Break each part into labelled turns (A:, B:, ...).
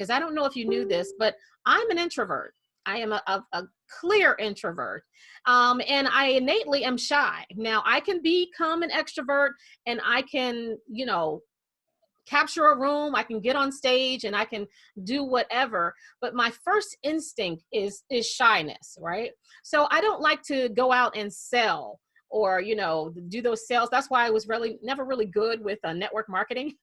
A: because I don't know if you knew this, but I'm an introvert. I am a clear introvert. And I innately am shy. Now I can become an extrovert and I can, capture a room, I can get on stage and I can do whatever, but my first instinct is shyness, right? So I don't like to go out and sell or, do those sales. That's why I was really never really good with network marketing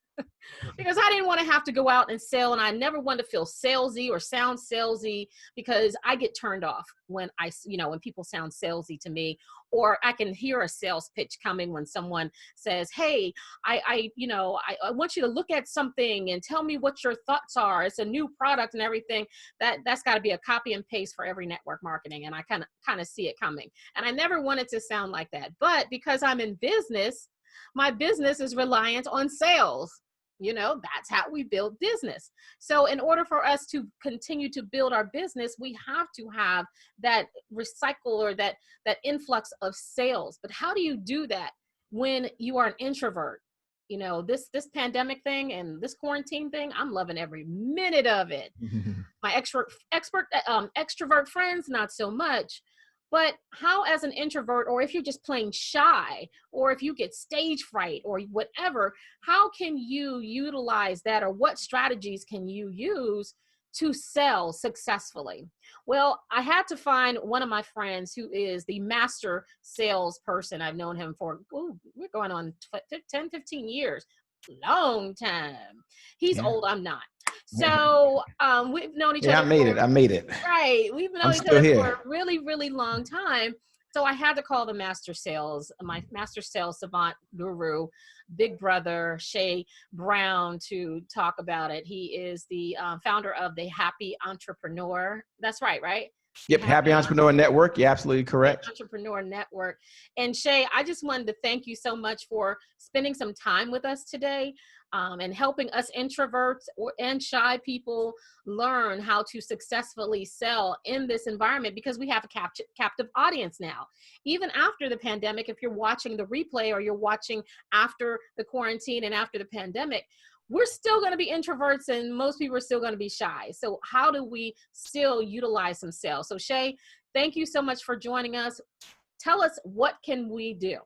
A: because I didn't want to have to go out and sell, and I never wanted to feel salesy or sound salesy because I get turned off when when people sound salesy to me, or I can hear a sales pitch coming when someone says, "Hey, I want you to look at something and tell me what your thoughts are. It's a new product and everything." That's got to be a copy and paste for every network marketing, and I kind of see it coming. And I never wanted to sound like that, but because I'm in business, my business is reliant on sales. That's how we build business. So in order for us to continue to build our business, we have to have that recycle or that influx of sales. But how do you do that when you are an introvert? This pandemic thing and this quarantine thing, I'm loving every minute of it. My extrovert friends, not so much. But how, as an introvert, or if you're just plain shy, or if you get stage fright or whatever, how can you utilize that, or what strategies can you use to sell successfully? Well, I had to find one of my friends who is the master salesperson. I've known him for, we're going on 10, 15 years. Long time. He's old, I'm not. So we've known each other.
B: I made it.
A: Right. We've known each other for a really, really long time. So I had to call my master sales savant guru, big brother, Shay Brown, to talk about it. He is the founder of the Happy Entrepreneur. That's right?
B: Yep, Happy Entrepreneur Network. You're absolutely correct.
A: Entrepreneur Network. And Shay, I just wanted to thank you so much for spending some time with us today and helping us introverts and shy people learn how to successfully sell in this environment, because we have a captive audience now. Even after the pandemic, if you're watching the replay or you're watching after the quarantine and after the pandemic, we're still going to be introverts and most people are still going to be shy. So how do we still utilize some sales? So Shay, thank you so much for joining us. Tell us, what can we do?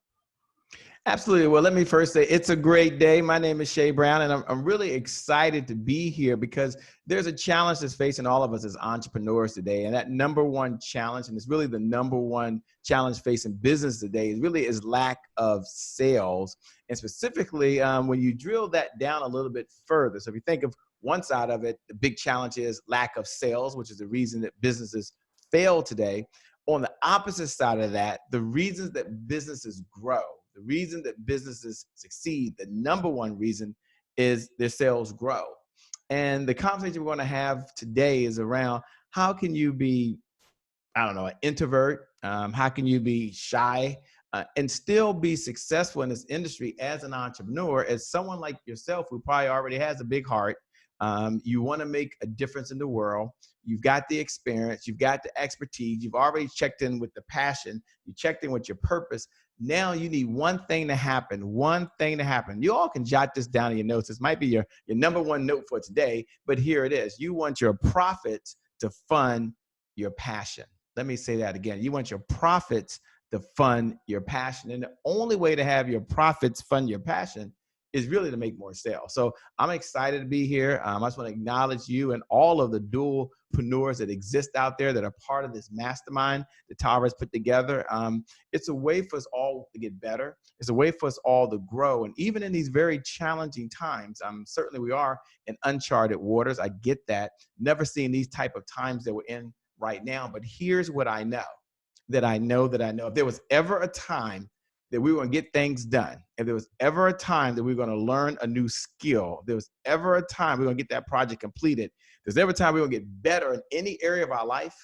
B: Absolutely. Well, let me first say it's a great day. My name is Shay Brown, and I'm really excited to be here because there's a challenge that's facing all of us as entrepreneurs today. And that number one challenge, and it's really the number one challenge facing business today, is lack of sales. And specifically, when you drill that down a little bit further. So if you think of one side of it, the big challenge is lack of sales, which is the reason that businesses fail today. On the opposite side of that, the reasons that businesses grow, the reason that businesses succeed, the number one reason is their sales grow. And the conversation we're going to have today is around how can you be, an introvert? How can you be shy and still be successful in this industry as an entrepreneur, as someone like yourself who probably already has a big heart. You want to make a difference in the world. You've got the experience. You've got the expertise. You've already checked in with the passion. You checked in with your purpose. Now you need one thing to happen. You all can jot this down in your notes. This might be your number one note for today, but here it is. You want your profits to fund your passion. Let me say that again. You want your profits to fund your passion. And the only way to have your profits fund your passion is really to make more sales. So I'm excited to be here. I just want to acknowledge you and all of the DUALpreneurs that exist out there that are part of this mastermind that Tara's put together. It's a way for us all to get better. It's a way for us all to grow. And even in these very challenging times, certainly we are in uncharted waters. I get that. Never seen these type of times that we're in right now. But here's what I know. If there was ever a time that we were going to get things done, if there was ever a time that we were going to learn a new skill, if there was ever a time we were going to get that project completed, if there's ever a time we were going to get better in any area of our life,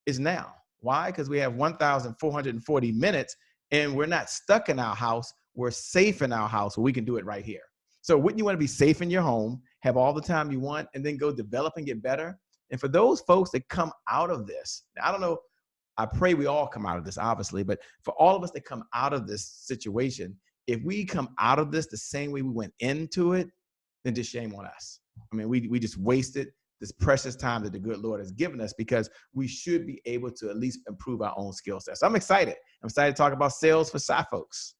B: is now. Why? Because we have 1,440 minutes and we're not stuck in our house. We're safe in our house where we can do it right here. So wouldn't you want to be safe in your home, have all the time you want, and then go develop and get better? And for those folks that come out of this, I don't know, I pray we all come out of this, obviously, but for all of us that come out of this situation, if we come out of this the same way we went into it, then just shame on us. I mean, we just wasted this precious time that the good Lord has given us, because we should be able to at least improve our own skill sets. So I'm excited. I'm excited to talk about sales for sci folks.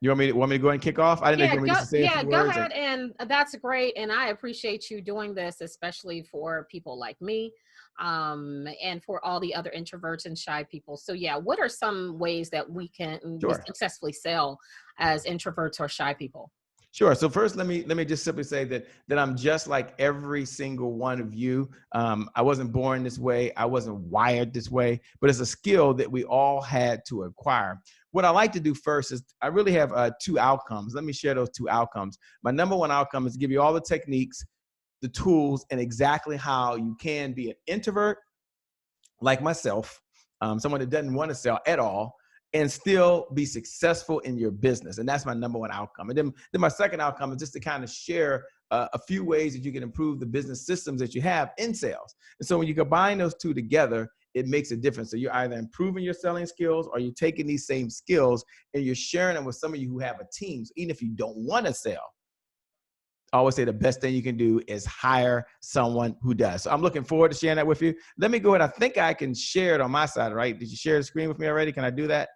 B: You want me to go ahead and kick off? I didn't know if you want me to say a few
A: Go
B: words.
A: ahead. And that's great. And I appreciate you doing this, especially for people like me, and for all the other introverts and shy people. So yeah, what are some ways that we can
B: Sure.
A: successfully sell as introverts or shy people?
B: Sure. So first, let me just simply say that I'm just like every single one of you. I wasn't born this way. I wasn't wired this way, but it's a skill that we all had to acquire. What I like to do first is I really have two outcomes. Let me share those two outcomes. My number one outcome is to give you all the techniques, the tools, and exactly how you can be an introvert like myself, someone that doesn't want to sell at all, and still be successful in your business. And that's my number one outcome. And then my second outcome is just to kind of share a few ways that you can improve the business systems that you have in sales. And so when you combine those two together, it makes a difference. So you're either improving your selling skills, or you're taking these same skills and you're sharing them with some of you who have a team. So even if you don't want to sell, I always say the best thing you can do is hire someone who does. So I'm looking forward to sharing that with you. Let me go ahead. I think I can share it on my side, right? Did you share the screen with me already? Can I do that?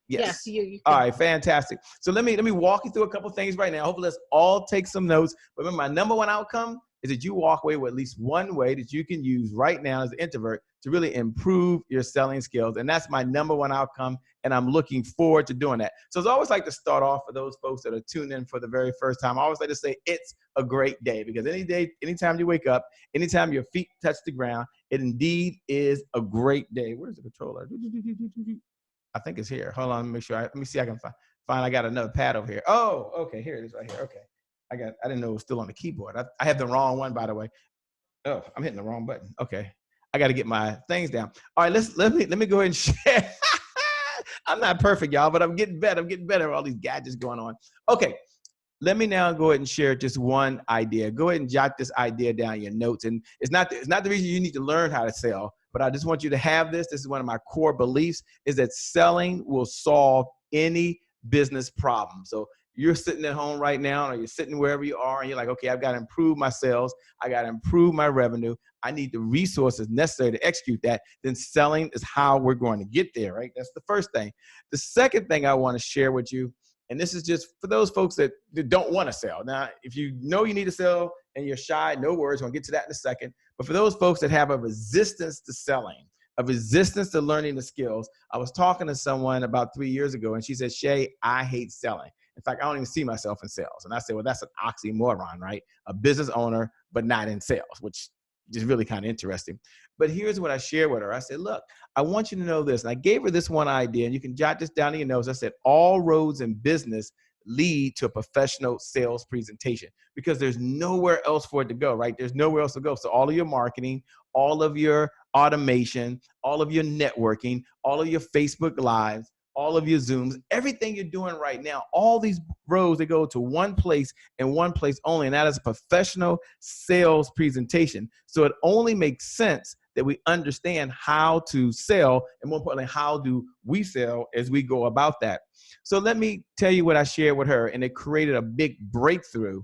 B: Yes.
A: You
B: All right, fantastic. So let me walk you through a couple things right now. Hopefully let's all take some notes. But remember, my number one outcome is that you walk away with at least one way that you can use right now as an introvert to really improve your selling skills. And that's my number one outcome. And I'm looking forward to doing that. So it's always like to start off for those folks that are tuned in for the very first time. I always like to say it's a great day, because anytime you wake up, anytime your feet touch the ground, it indeed is a great day. Where's the controller? I think it's here. Hold on, let me make sure. Let me see. I can find. I got another pad over here. Oh, okay. Here it is, right here. Okay. I didn't know it was still on the keyboard. I have the wrong one, by the way. Oh, I'm hitting the wrong button. Okay. I got to get my things down. All right. Let me go ahead and share. I'm not perfect, y'all, but I'm getting better. I'm getting better with all these gadgets going on. Okay. Let me now go ahead and share just one idea. Go ahead and jot this idea down in your notes. And it's not the reason you need to learn how to sell, but I just want you to have this. This is one of my core beliefs, is that selling will solve any business problem. So you're sitting at home right now, or you're sitting wherever you are, and you're like, okay, I've got to improve my sales. I got to improve my revenue. I need the resources necessary to execute that. Then selling is how we're going to get there, right? That's the first thing. The second thing I want to share with you, and this is just for those folks that don't want to sell. Now, if you know you need to sell and you're shy, no worries. We'll get to that in a second. But for those folks that have a resistance to selling, a resistance to learning the skills, I was talking to someone about 3 years ago, and she said, Shay, I hate selling. In fact, I don't even see myself in sales. And I said, well, that's an oxymoron, right? A business owner, but not in sales, which is really kind of interesting. But here's what I shared with her. I said, look, I want you to know this. And I gave her this one idea, and you can jot this down in your notes. I said, all roads in business lead to a professional sales presentation, because there's nowhere else for it to go, right? There's nowhere else to go. So all of your marketing, all of your automation, all of your networking, all of your Facebook Lives, all of your Zooms, everything you're doing right now, all these roads that go to one place and one place only, and that is a professional sales presentation. So it only makes sense that we understand how to sell, and more importantly, how do we sell as we go about that. So let me tell you what I shared with her, and it created a big breakthrough,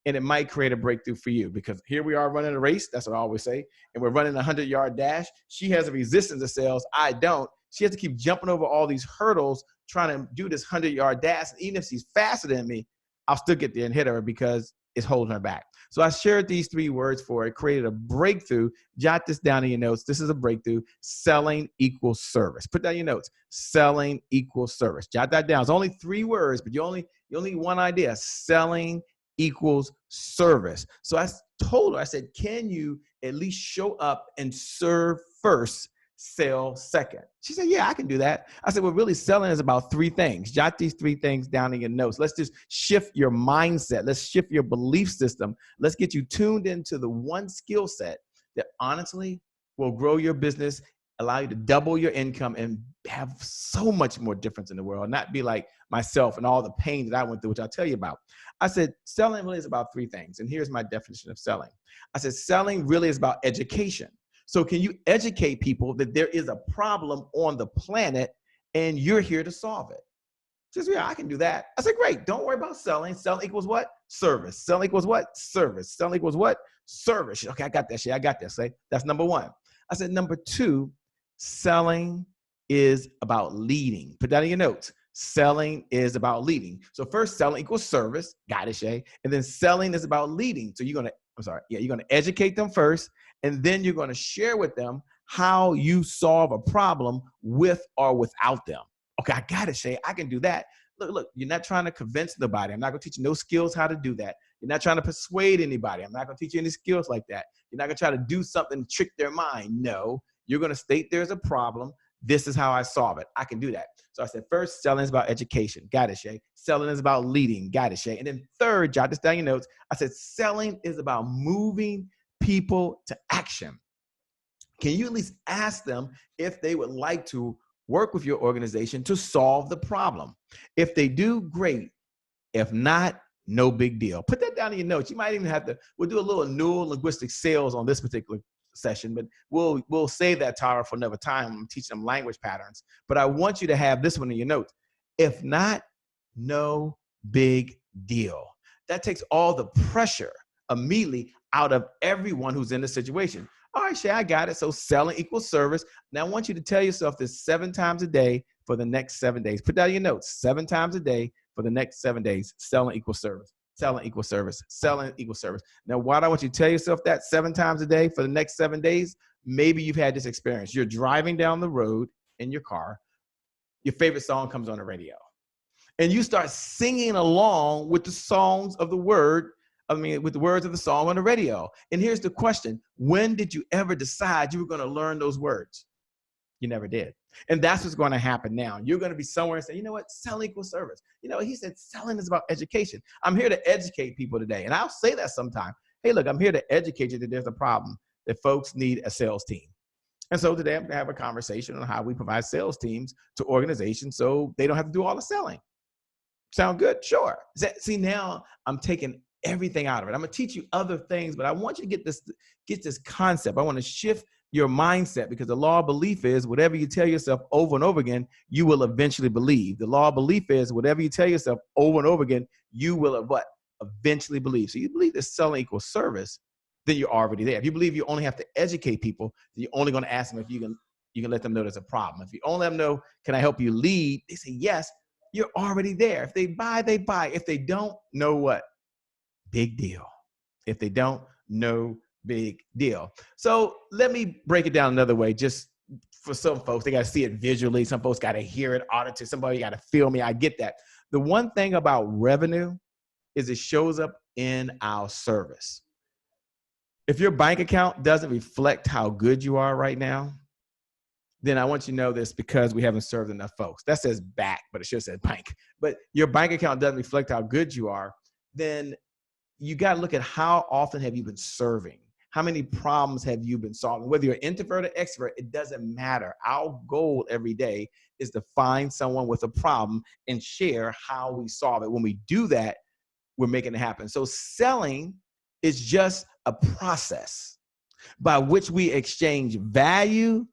B: and it might create a breakthrough for you, because here we are running a race. That's what I always say. And we're running a 100-yard dash. She has a resistance to sales. I don't. She has to keep jumping over all these hurdles trying to do this 100-yard dash. And even if she's faster than me, I'll still get there and hit her, because it's holding her back. So I shared these 3 words for her. It created a breakthrough. Jot this down in your notes. This is a breakthrough. Selling equals service. Put down your notes. Selling equals service. Jot that down. It's only 3 words, but you only need one idea. Selling equals service. So I told her, I said, can you at least show up and serve first, sell second? She said, yeah, I can do that. I said, well, really, selling is about 3 things. Jot these 3 things down in your notes. Let's just shift your mindset. Let's shift your belief system. Let's get you tuned into the one skill set that honestly will grow your business, allow you to double your income, and have so much more difference in the world, not be like myself and all the pain that I went through, which I'll tell you about. I said, selling really is about 3 things. And here's my definition of selling. I said, selling really is about education. So can you educate people that there is a problem on the planet and you're here to solve it? She says, yeah, I can do that. I said, great. Don't worry about selling. Selling equals what? Service. Selling equals what? Service. Selling equals what? Service. She said, okay, I got that shit. I got that. Say, that's number one. I said, number two, selling is about leading. Put that in your notes. Selling is about leading. So first, selling equals service. Got it, Shay. And then selling is about leading. So you're going to educate them first, and then you're going to share with them how you solve a problem with or without them. Okay, I got it, Shay. I can do that. Look, you're not trying to convince nobody. I'm not going to teach you no skills how to do that. You're not trying to persuade anybody. I'm not going to teach you any skills like that. You're not going to try to do something to trick their mind. No, you're going to state there's a problem. This is how I solve it. I can do that. So I said, first, selling is about education. Got it, Shay. Selling is about leading. Got it, Shay. And then third, jot this down your notes. I said, selling is about moving people to action. Can you at least ask them if they would like to work with your organization to solve the problem? If they do, great. If not, no big deal. Put that down in your notes. You might even have to, we'll do a little neuro-linguistic sales on this particular session, but we'll save that, Tara, for another time. I'm teaching them language patterns. But I want you to have this one in your notes. If not, no big deal. That takes all the pressure immediately out of everyone who's in the situation. All right, Shay, I got it. So selling equals service. Now I want you to tell yourself this 7 times a day for the next 7 days. Put that in your notes. 7 times a day for the next 7 days. Selling equals service. Selling equals service. Selling equals service. Now, why do I want you to tell yourself that 7 times a day for the next 7 days? Maybe you've had this experience. You're driving down the road in your car. Your favorite song comes on the radio. And you start singing along with the songs of the word. With the words of the song on the radio. And here's the question. When did you ever decide you were going to learn those words? You never did. And that's what's going to happen now. You're going to be somewhere and say, you know what? Selling equals service. You know, he said selling is about education. I'm here to educate people today. And I'll say that sometime. Hey, look, I'm here to educate you that there's a problem, that folks need a sales team. And so today I'm going to have a conversation on how we provide sales teams to organizations so they don't have to do all the selling. Sound good? Sure. See, now I'm taking everything out of it. I'm going to teach you other things, but I want you to get this concept. I want to shift your mindset, because the law of belief is whatever you tell yourself over and over again, you will eventually believe. The law of belief is whatever you tell yourself over and over again, you will eventually believe. So you believe that selling equals service, then you're already there. If you believe you only have to educate people, then you're only going to ask them if you can let them know there's a problem. If you only let them know, can I help you lead? They say yes, you're already there. If they buy, they buy. If they don't, know what? Big deal. If they don't, no big deal. So let me break it down another way. Just for some folks, they got to see it visually. Some folks got to hear it, audit it. Somebody got to feel me. I get that. The one thing about revenue is it shows up in our service. If your bank account doesn't reflect how good you are right now, then I want you to know this, because we haven't served enough folks. That says back, but it should say bank. But your bank account doesn't reflect how good you are, then you got to look at how often have you been serving? How many problems have you been solving? Whether you're introvert or extrovert, it doesn't matter. Our goal every day is to find someone with a problem and share how we solve it. When we do that, we're making it happen. So selling is just a process by which we exchange value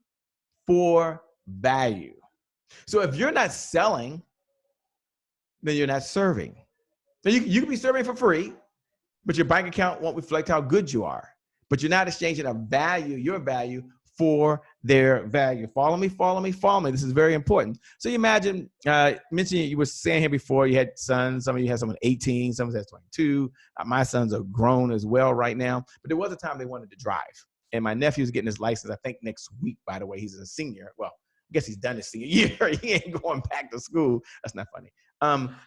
B: for value. So if you're not selling, then you're not serving. So you can be serving for free, but your bank account won't reflect how good you are. But you're not exchanging your value for their value. Follow me, follow me, follow me. This is very important. So you imagine, mentioning, you were saying here before, you had sons. Some of you had someone 18, some has 22. My sons are grown as well right now. But there was a time they wanted to drive. And my nephew's getting his license, I think, next week, by the way. He's a senior. Well, I guess he's done his senior year. He ain't going back to school. That's not funny.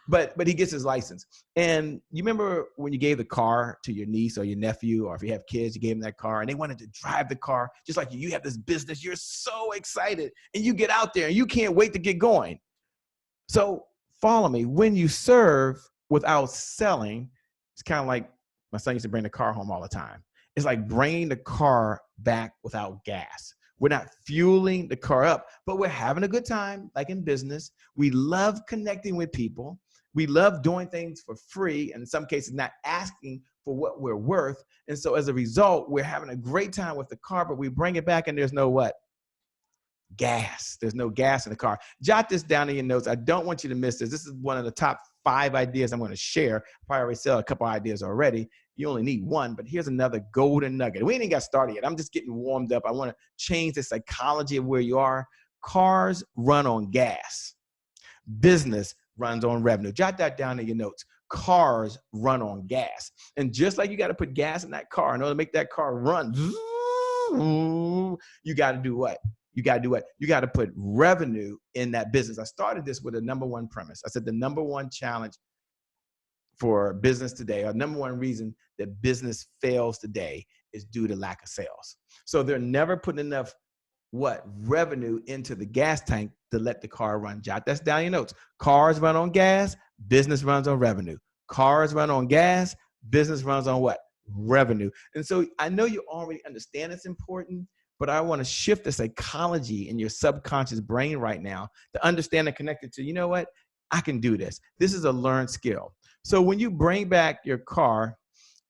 B: But he gets his license. And you remember when you gave the car to your niece or your nephew, or if you have kids, you gave them that car and they wanted to drive the car, just like you have this business, you're so excited and you get out there and you can't wait to get going. So follow me. When you serve without selling, it's kind of like my son used to bring the car home all the time. It's like bringing the car back without gas. We're not fueling the car up, but we're having a good time, like in business. We love connecting with people. We love doing things for free, and in some cases, not asking for what we're worth. And so as a result, we're having a great time with the car, but we bring it back and there's no what? gas. There's no gas in the car. Jot this down in your notes. I don't want you to miss this. This is one of the top 5 ideas I'm going to share. Probably already sell a couple ideas already. You only need one, but here's another golden nugget. We ain't even got started yet. I'm just getting warmed up. I want to change the psychology of where you are. Cars run on gas. Business runs on revenue. Jot that down in your notes. Cars run on gas. And just like you got to put gas in that car in order to make that car run, you got to do what? You got to do what? You got to put revenue in that business. I started this with a number one premise. I said the number one challenge for business today, or number one reason that business fails today, is due to lack of sales. So they're never putting enough revenue into the gas tank to let the car run. Jot that down in your notes. Cars run on gas, business runs on revenue. Cars run on gas, business runs on what? Revenue. And so I know you already understand it's important, but I want to shift the psychology in your subconscious brain right now to understand and connect it to, you know what? I can do this. This is a learned skill. So when you bring back your car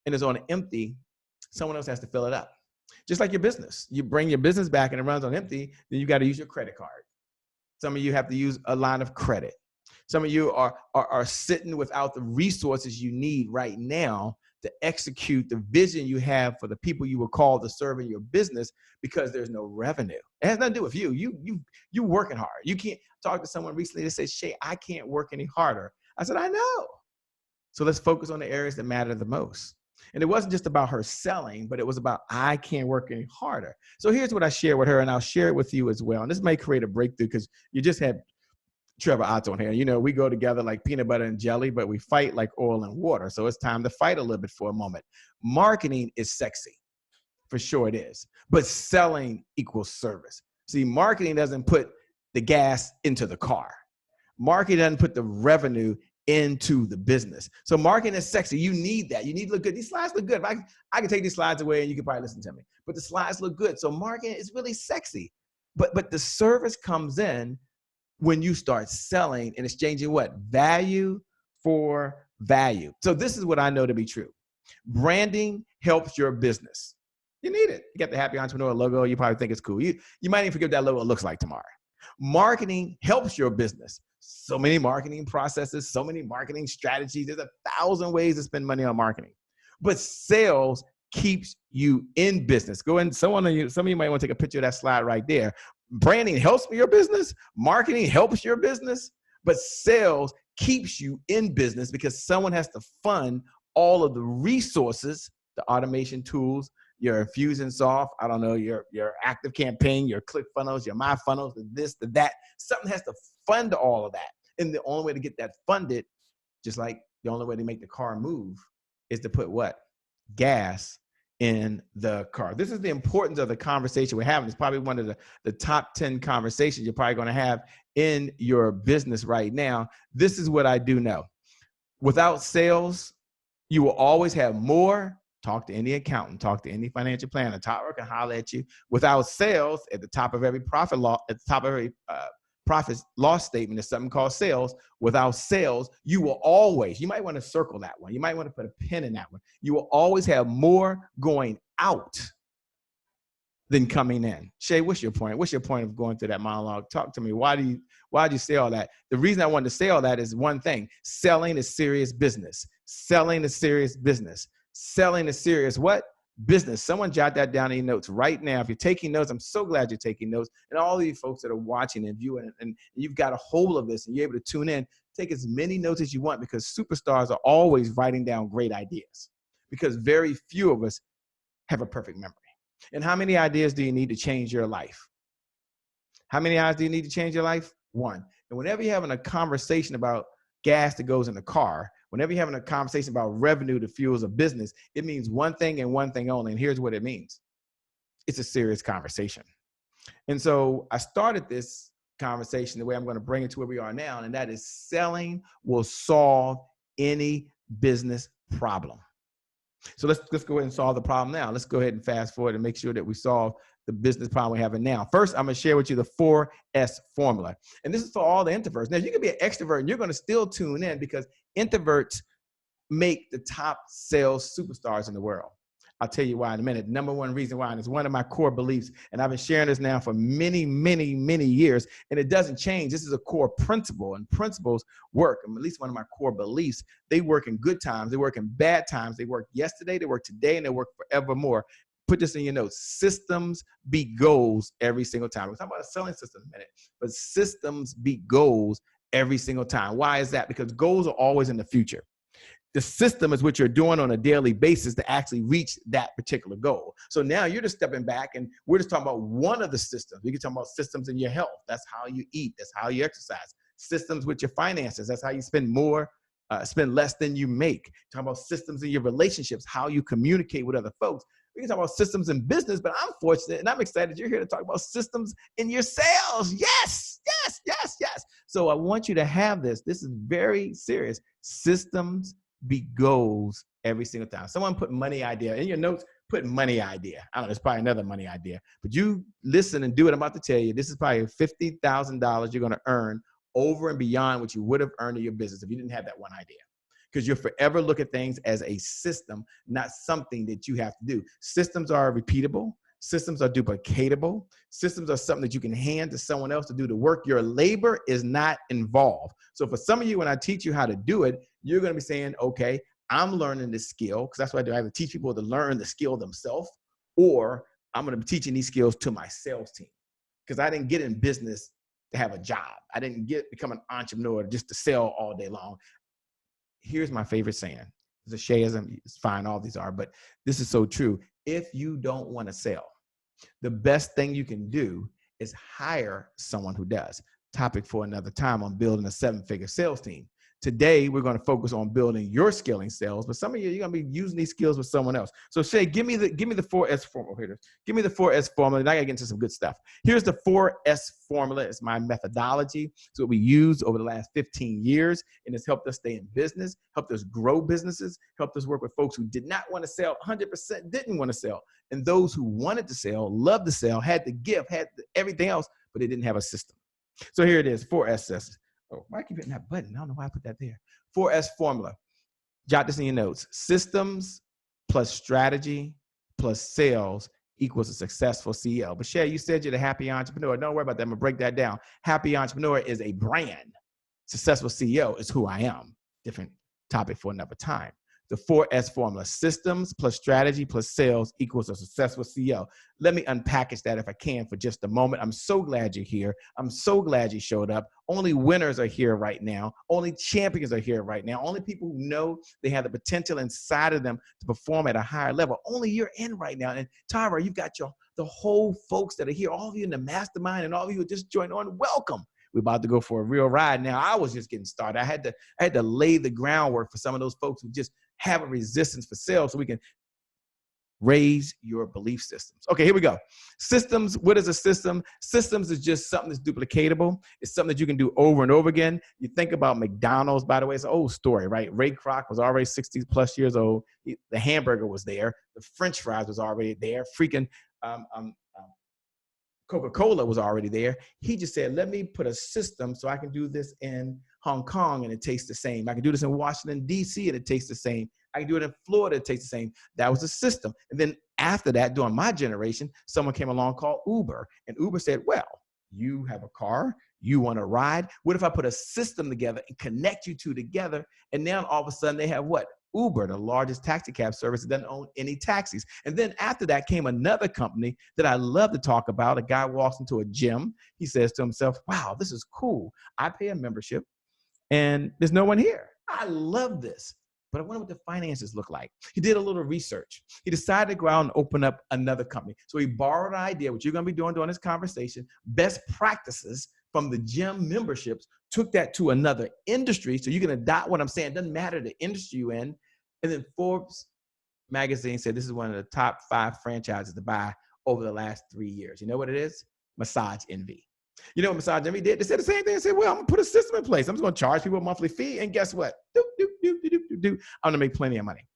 B: and it's on empty, someone else has to fill it up. Just like your business. You bring your business back and it runs on empty, then you got to use your credit card. Some of you have to use a line of credit. Some of you are sitting without the resources you need right now to execute the vision you have for the people you were called to serve in your business, because there's no revenue. It has nothing to do with you. You working hard. You can't talk to someone recently that said, Shay, I can't work any harder. I said, I know. So let's focus on the areas that matter the most. And it wasn't just about her selling, but it was about, I can't work any harder. So here's what I share with her, and I'll share it with you as well. And this may create a breakthrough, because you just had Trevor Otto on here. You know, we go together like peanut butter and jelly, but we fight like oil and water. So it's time to fight a little bit for a moment. Marketing is sexy. For sure it is. But selling equals service. See, marketing doesn't put the gas into the car. Marketing doesn't put the revenue into the business. So marketing is sexy. You need that. You need to look good. These slides look good. I can take these slides away and you can probably listen to me. But the slides look good. So marketing is really sexy. But the service comes in when you start selling and exchanging what? Value for value. So this is what I know to be true. Branding helps your business. You need it. You got the Happy Entrepreneur logo. You probably think it's cool. You might even forget what that logo looks like tomorrow. Marketing helps your business. So many marketing processes, so many marketing strategies. There's 1,000 ways to spend money on marketing. But sales keeps you in business. Go ahead, some of you might want to take a picture of that slide right there. Branding helps your business. Marketing helps your business. But sales keeps you in business, because someone has to fund all of the resources, the automation tools, your Infusionsoft, I don't know, your Active Campaign, your ClickFunnels, your MyFunnels, the this, the that. Something has to fund all of that. And the only way to get that funded, just like the only way to make the car move, is to put what? Gas in the car. This is the importance of the conversation we're having. It's probably one of the top 10 conversations you're probably going to have in your business right now. This is what I do know. Without sales, you will always have more. Talk to any accountant, talk to any financial planner, Tyler can holler at you. Without sales, at the top of every profit loss statement is something called sales. Without sales, you will always, you might want to circle that one. You might want to put a pin in that one. You will always have more going out than coming in. Shay, what's your point? What's your point of going through that monologue? Talk to me. Why'd you say all that? The reason I wanted to say all that is one thing. Selling is serious business. Selling is serious business. Selling is serious what? Business. Someone jot that down in your notes right now. If you're taking notes, I'm so glad you're taking notes. And all of you folks that are watching and viewing, and you've got a hold of this and you're able to tune in, take as many notes as you want, because superstars are always writing down great ideas, because very few of us have a perfect memory. And how many ideas do you need to change your life? How many ideas do you need to change your life? One. And whenever you're having a conversation about gas that goes in the car, whenever you're having a conversation about revenue that fuels a business, it means one thing and one thing only. And here's what it means. It's a serious conversation. And so I started this conversation the way I'm going to bring it to where we are now, and that is selling will solve any business problem. So let's go ahead and solve the problem now. Let's go ahead and fast forward and make sure that we solve the business problem we have now. First, I'm going to share with you the 4S formula. And this is for all the introverts. Now, you can be an extrovert and you're going to still tune in, because introverts make the top sales superstars in the world. I'll tell you why in a minute. Number one reason why, and it's one of my core beliefs, and I've been sharing this now for many, many, many years, and it doesn't change. This is a core principle, and principles work. At least one of my core beliefs. They work in good times. They work in bad times. They work yesterday, they work today, and they work forevermore. Put this in your notes. Systems beat goals every single time. We're talking about a selling system in a minute, but systems beat goals every single time. Why is that? Because goals are always in the future. The system is what you're doing on a daily basis to actually reach that particular goal. So now you're just stepping back, and we're just talking about one of the systems. We can talk about systems in your health. That's how you eat. That's how you exercise. Systems with your finances. That's how you spend less than you make. Talking about systems in your relationships, how you communicate with other folks. We can talk about systems in business, but I'm fortunate and I'm excited you're here to talk about systems in your sales. Yes, yes, yes, yes. So I want you to have this. This is very serious. Systems beat goals every single time. Someone put money idea in your notes. Put money idea. I don't know, there's probably another money idea, but you listen and do what I'm about to tell you. This is probably $50,000 you're going to earn over and beyond what you would have earned in your business if you didn't have that one idea. Because you'll forever look at things as a system, not something that you have to do. Systems are repeatable. Systems are duplicatable. Systems are something that you can hand to someone else to do the work. Your labor is not involved. So for some of you, when I teach you how to do it, you're going to be saying, okay, I'm learning this skill, because that's what I do. I have to teach people to learn the skill themselves, or I'm going to be teaching these skills to my sales team, because I didn't get in business to have a job. I didn't become an entrepreneur just to sell all day long. Here's my favorite saying. It's a Shayism. It's fine. All these are, but this is so true. If you don't want to sell, the best thing you can do is hire someone who does. Topic for another time on building a 7-figure sales team. Today, we're going to focus on building your scaling sales, but some of you, you're going to be using these skills with someone else. So Shay, give me the 4S formula. Here it is. Give me the 4S formula, and I got to get into some good stuff. Here's the 4S formula. It's my methodology. It's what we used over the last 15 years, and it's helped us stay in business, helped us grow businesses, helped us work with folks who did not want to sell, 100% didn't want to sell, and those who wanted to sell, loved to sell, had the gift, had everything else, but they didn't have a system. So here it is, 4S. Oh, why I keep hitting that button? I don't know why I put that there. 4S formula. Jot this in your notes. Systems plus strategy plus sales equals a successful CEO. But Shay, you said you're the happy entrepreneur. Don't worry about that. I'm going to break that down. Happy entrepreneur is a brand. Successful CEO is who I am. Different topic for another time. The 4S formula, systems plus strategy plus sales equals a successful CEO. Let me unpackage that if I can for just a moment. I'm so glad you're here. I'm so glad you showed up. Only winners are here right now. Only champions are here right now. Only people who know they have the potential inside of them to perform at a higher level. Only you're in right now. And Tyra, you've got the whole folks that are here, all of you in the mastermind and all of you who just joined on, welcome. We're about to go for a real ride now. I was just getting started. I had to lay the groundwork for some of those folks who just have a resistance for sales so we can raise your belief systems. Okay, here we go. Systems, what is a system? Systems is just something that's duplicatable. It's something that you can do over and over again. You think about McDonald's, by the way, it's an old story, right? Ray Kroc was already 60 plus years old. The hamburger was there. The French fries was already there. Freaking Coca-Cola was already there. He just said, let me put a system so I can do this in Hong Kong and it tastes the same. I can do this in Washington, D.C. and it tastes the same. I can do it in Florida, it tastes the same. That was the system. And then after that, during my generation, someone came along called Uber. And Uber said, well, you have a car, you want to ride. What if I put a system together and connect you two together? And now all of a sudden they have what? Uber, the largest taxi cab service that doesn't own any taxis. And then after that came another company that I love to talk about. A guy walks into a gym. He says to himself, wow, this is cool. I pay a membership and there's no one here. I love this. But I wonder what the finances look like. He did a little research. He decided to go out and open up another company. So he borrowed an idea, what you're going to be doing during this conversation, best practices from the gym memberships, took that to another industry. So you can adopt what I'm saying. It doesn't matter the industry you're in. And then Forbes magazine said this is one of the top 5 franchises to buy over the last 3 years. You know what it is? Massage Envy. You know what Massage Envy did? They said the same thing. They said, well, I'm going to put a system in place. I'm just going to charge people a monthly fee. And guess what? I'm going to make plenty of money.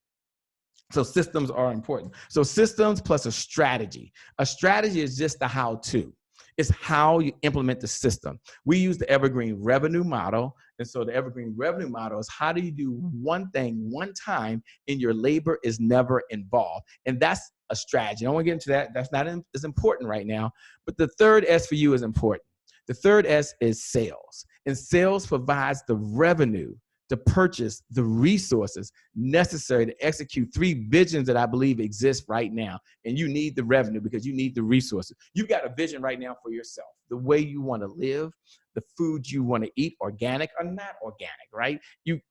B: So systems are important. So systems plus a strategy. A strategy is just the how-to. It's how you implement the system. We use the evergreen revenue model. And so the evergreen revenue model is, how do you do one thing one time and your labor is never involved? And that's a strategy. I don't want to get into that. That's not as important right now. But the third S for you is important. The third S is sales. And sales provides the revenue to purchase the resources necessary to execute three visions that I believe exist right now. And you need the revenue because you need the resources. You've got a vision right now for yourself, the way you want to live, the food you want to eat, organic or not organic, right?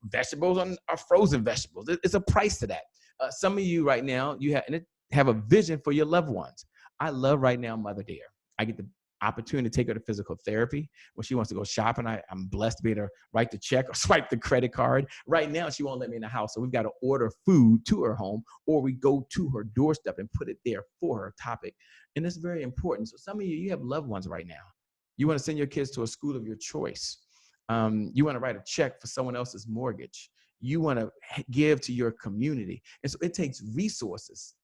B: Vegetables are frozen vegetables. It's a price to that. Some of you right now, you have a vision for your loved ones. I love right now Mother Dear. I get the opportunity to take her to physical therapy when she wants to go shopping. I'm blessed to be able to write the check or swipe the credit card. Right now, she won't let me in the house. So we've got to order food to her home, or we go to her doorstep and put it there for her topic. And it's very important. So some of you have loved ones right now. You want to send your kids to a school of your choice. You want to write a check for someone else's mortgage. You want to give to your community. And so it takes resources.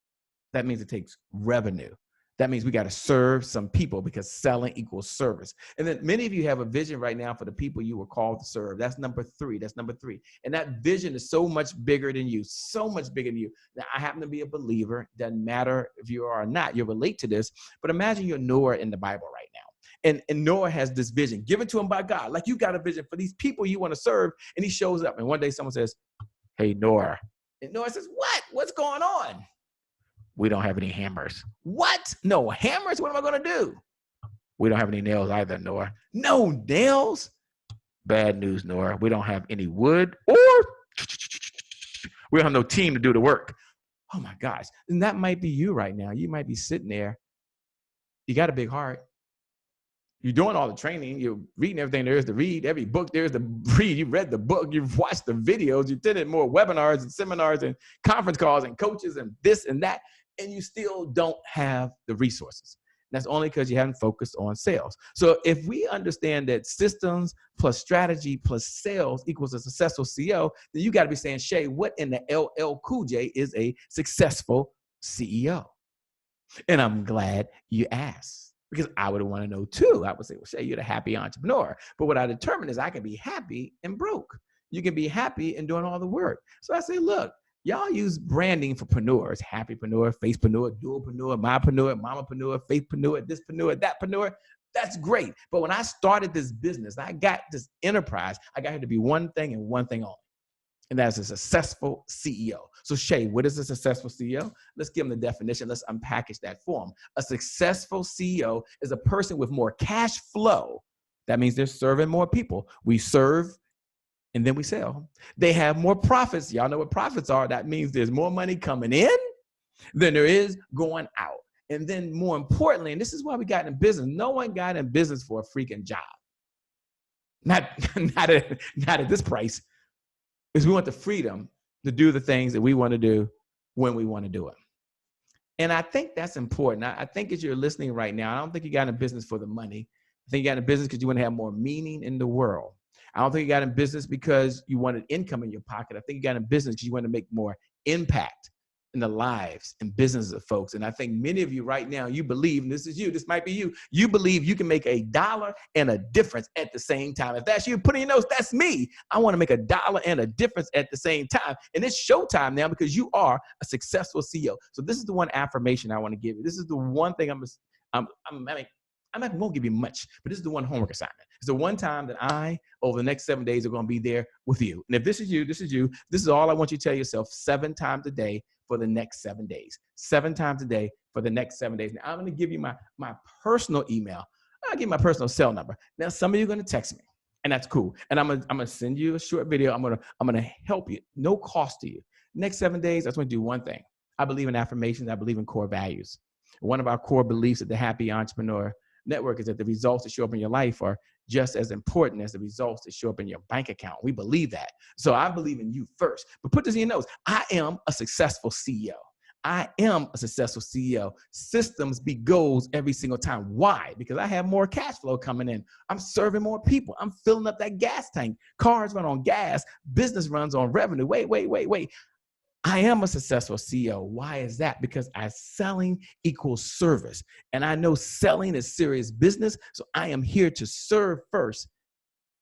B: That means it takes revenue. That means we got to serve some people, because selling equals service. And then many of you have a vision right now for the people you were called to serve. That's number three. And that vision is so much bigger than you, so much bigger than you. Now, I happen to be a believer. Doesn't matter if you are or not, you'll relate to this. But imagine you're Noah in the Bible right now. And Noah has this vision given to him by God. Like, you got a vision for these people you want to serve. And he shows up. And one day someone says, "Hey, Noah." And Noah says, "What? What's going on?" "We don't have any hammers." "What? No hammers? What am I going to do?" "We don't have any nails either, Noah." "No nails?" "Bad news, Noah. We don't have any wood, or we don't have no team to do the work." Oh my gosh. And that might be you right now. You might be sitting there. You got a big heart. You're doing all the training. You're reading everything there is to read. Every book there is to read. You've read the book. You've watched the videos. You've attended more webinars and seminars and conference calls and coaches and this and that. And you still don't have the resources. That's only because you haven't focused on sales. So if we understand that systems plus strategy plus sales equals a successful CEO, then you got to be saying, "Shay, what in the LL Cool J is a successful CEO?" And I'm glad you asked, because I would want to know too. I would say, "Well, Shay, you're the happy entrepreneur." But what I determined is I can be happy and broke. You can be happy and doing all the work. So I say, look, y'all use branding for preneurs: happypreneur, facepreneur, dualpreneur, mypreneur, mamapreneur, faithpreneur, thispreneur, thatpreneur. That's great. But when I started this business, I got this enterprise, I got here to be one thing and one thing only. And that's a successful CEO. So Shay, what is a successful CEO? Let's give them the definition. Let's unpackage that for them. A successful CEO is a person with more cash flow. That means they're serving more people. We serve and then we sell. They have more profits. Y'all know what profits are. That means there's more money coming in than there is going out. And then more importantly, and this is why we got in business, no one got in business for a freaking job. Not at this price. Is we want the freedom to do the things that we want to do when we want to do it. And I think that's important. I think as you're listening right now, I don't think you got in business for the money. I think you got in business because you want to have more meaning in the world. I don't think you got in business because you wanted income in your pocket. I think you got in business because you want to make more impact in the lives and businesses of folks. And I think many of you right now, you believe, and this is you, this might be you, you believe you can make $1 and a difference at the same time. If that's you, put in your notes, that's me. I want to make $1 and a difference at the same time. And it's showtime now, because you are a successful CEO. So this is the one affirmation I want to give you. This is the one thing I'm not going to give you much, but this is the one homework assignment. It's the one time that I, over the next 7 days, are going to be there with you. And if this is you, this is you. This is all I want you to tell yourself 7 times a day for the next 7 days. 7 times a day for the next 7 days. Now, I'm going to give you my personal email. I'll give you my personal cell number. Now, some of you are going to text me, and that's cool. And I'm going to send you a short video. I'm going to help you. No cost to you. Next 7 days, I just want to do one thing. I believe in affirmations. I believe in core values. One of our core beliefs at the Happy Entrepreneur Network is that the results that show up in your life are just as important as the results that show up in your bank account. We believe that. So I believe in you first. But put this in your notes. I am a successful CEO. I am a successful CEO. Systems beat goals every single time. Why? Because I have more cash flow coming in. I'm serving more people. I'm filling up that gas tank. Cars run on gas. Business runs on revenue. Wait. I am a successful CEO. Why is that? Because selling equals service. And I know selling is serious business. So I am here to serve first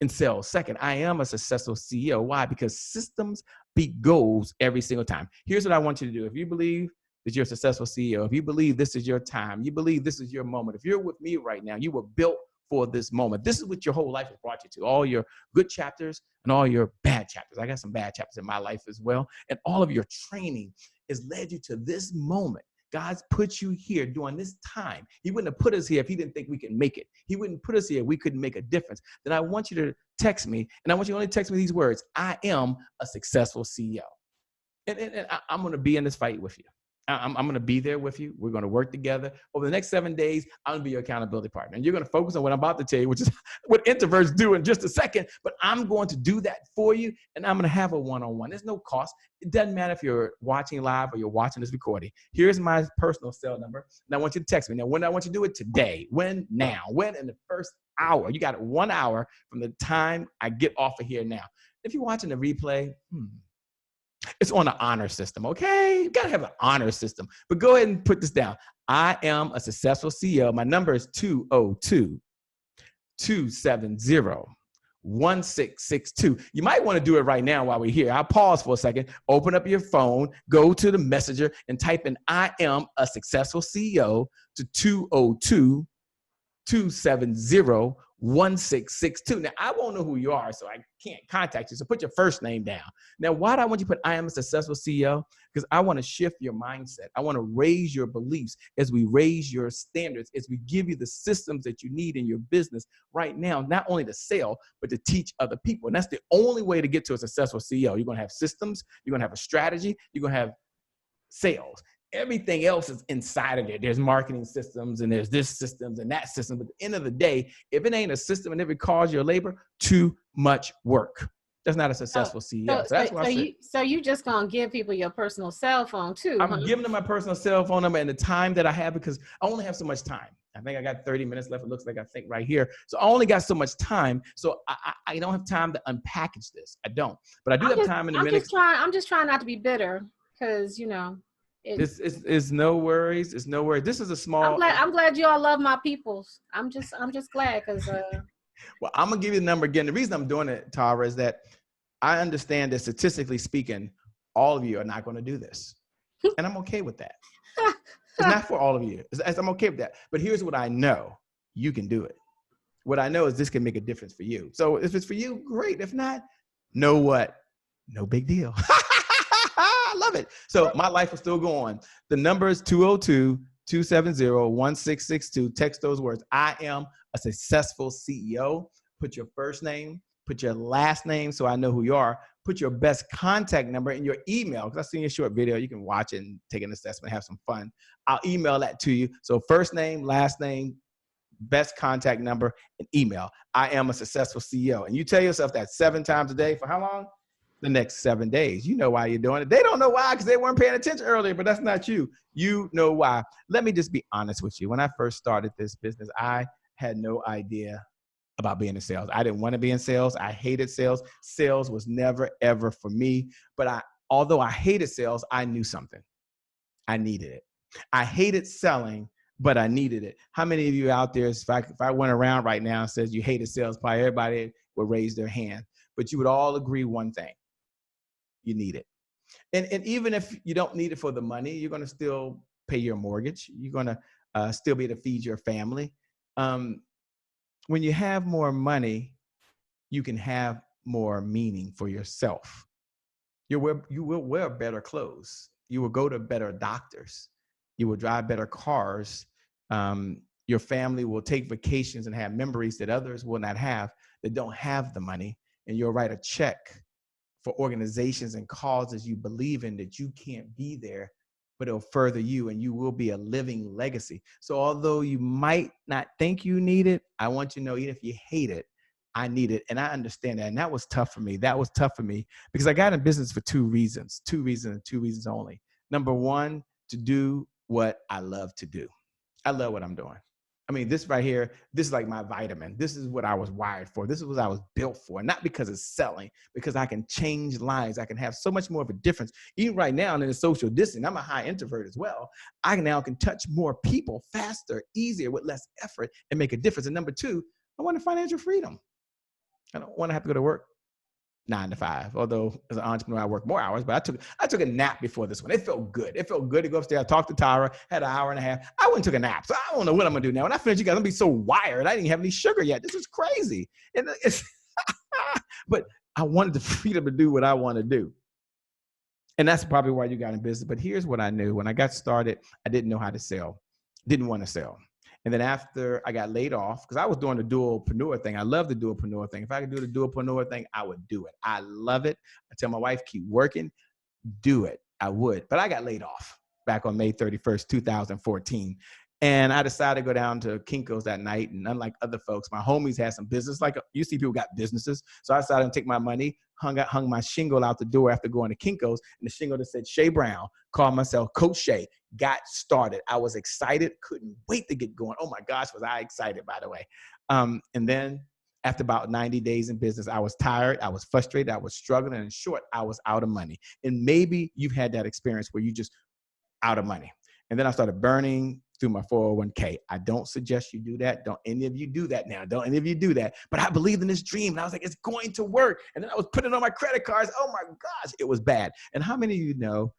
B: in sales. Second, I am a successful CEO. Why? Because systems beat goals every single time. Here's what I want you to do. If you believe that you're a successful CEO, if you believe this is your time, you believe this is your moment, if you're with me right now, you were built for this moment. This is what your whole life has brought you to, all your good chapters and all your bad chapters. I got some bad chapters in my life as well. And all of your training has led you to this moment. God's put you here during this time. He wouldn't have put us here if he didn't think we can make it. He wouldn't put us here if we couldn't make a difference. Then I want you to text me, and I want you to only text me these words: I am a successful CEO. And I'm going to be in this fight with you. I'm going to be there with you. We're going to work together. Over the next 7 days, I'm going to be your accountability partner. And you're going to focus on what I'm about to tell you, which is what introverts do in just a second. But I'm going to do that for you, and I'm going to have a one-on-one. There's no cost. It doesn't matter if you're watching live or you're watching this recording. Here's my personal cell number, and I want you to text me. Now, when I want you to do it today, when now, when in the first hour. You got 1 hour from the time I get off of here now. If you're watching the replay, it's on an honor system, okay? You gotta have an honor system. But go ahead and put this down. I am a successful CEO. My number is 202-270-1662. You might want to do it right now while we're here. I'll pause for a second. Open up your phone, go to the messenger, and type in I am a successful CEO to 202-270-1662. Now, I won't know who you are, so I can't contact you. So put your first name down. Now, why do I want you to put I am a successful CEO? Because I want to shift your mindset. I want to raise your beliefs as we raise your standards, as we give you the systems that you need in your business right now, not only to sell, but to teach other people. And that's the only way to get to a successful CEO. You're going to have systems. You're going to have a strategy. You're going to have sales. Everything else is inside of it. There's marketing systems and there's this systems and that system. But at the end of the day, if it ain't a system and if it calls your labor, too much work. That's not a successful CEO. So that's why I said.
A: So you just gonna give people your personal cell phone too?
B: I'm giving them my personal cell phone number and the time that I have, because I only have so much time. I think I got 30 minutes left. It looks like I think right here. So I only got so much time. So I don't have time to unpackage this. I don't. But I do have time in a minute.
A: I'm just trying not to be bitter, because
B: This is no worries. It's no worries. This is a small.
A: I'm glad you all love my peoples. I'm just glad because.
B: Well, I'm gonna give you the number again. The reason I'm doing it, Tara, is that I understand that statistically speaking, all of you are not going to do this, and I'm okay with that. It's not for all of you. I'm okay with that. But here's what I know: you can do it. What I know is this can make a difference for you. So if it's for you, great. If not, know what? No big deal. I love it. So my life will still go on. The number is 202-270-1662. Text those words. I am a successful CEO. Put your first name, put your last name so I know who you are. Put your best contact number and your email, because I've seen a short video. You can watch it and take an assessment, have some fun. I'll email that to you. So first name, last name, best contact number, and email. I am a successful CEO. And you tell yourself that 7 times a day for how long? The next 7 days. You know why you're doing it. They don't know why, because they weren't paying attention earlier, but that's not you. You know why. Let me just be honest with you. When I first started this business, I had no idea about being in sales. I didn't want to be in sales. I hated sales. Sales was never, ever for me. But although I hated sales, I knew something. I needed it. I hated selling, but I needed it. How many of you out there, if I went around right now and says you hated sales, probably everybody would raise their hand. But you would all agree one thing. You need it. And even if you don't need it for the money, you're going to still pay your mortgage. You're going to still be able to feed your family. When you have more money, you can have more meaning for yourself. You will wear better clothes. You will go to better doctors. You will drive better cars. Your family will take vacations and have memories that others will not have, that don't have the money. And you'll write a check for organizations and causes you believe in that you can't be there, but it'll further you and you will be a living legacy. So although you might not think you need it, I want you to know, even if you hate it, I need it. And I understand that. And that was tough for me. That was tough for me because I got in business for 2 reasons, 2 reasons and 2 reasons only. Number one, to do what I love to do. I love what I'm doing. I mean, this right here, this is like my vitamin. This is what I was wired for. This is what I was built for. Not because it's selling, because I can change lives. I can have so much more of a difference. Even right now in the social distancing, I'm a high introvert as well. I now can touch more people faster, easier, with less effort and make a difference. And number 2, I want financial freedom. I don't want to have to go to work 9 to 5. Although as an entrepreneur, I work more hours, but I took a nap before this one. It felt good. It felt good to go upstairs. I talked to Tara, had an hour and a half. I went and took a nap. So I don't know what I'm gonna do now. When I finish, you guys, I'm gonna be so wired. I didn't have any sugar yet. This is crazy. And but I wanted the freedom to do what I want to do. And that's probably why you got in business. But here's what I knew. When I got started, I didn't know how to sell, didn't want to sell. And then after I got laid off, because I was doing the DUALpreneur thing. I love the DUALpreneur thing. If I could do the DUALpreneur thing, I would do it. I love it. I tell my wife, keep working, do it. I would. But I got laid off back on May 31st, 2014. And I decided to go down to Kinko's that night. And unlike other folks, my homies had some business. Like you see people got businesses. So I decided to take my money, hung my shingle out the door after going to Kinko's. And the shingle that said Shay Brown, called myself Coach Shay, got started. I was excited, couldn't wait to get going. Oh my gosh, was I excited, by the way. And then after about 90 days in business, I was tired, I was frustrated, I was struggling, and in short, I was out of money. And maybe you've had that experience where you just out of money. And then I started burning through my 401k. I don't suggest you do that. Don't any of you do that now. Don't any of you do that. But I believed in this dream and I was like, it's going to work. And then I was putting it on my credit cards. Oh my gosh, it was bad. And how many of you know,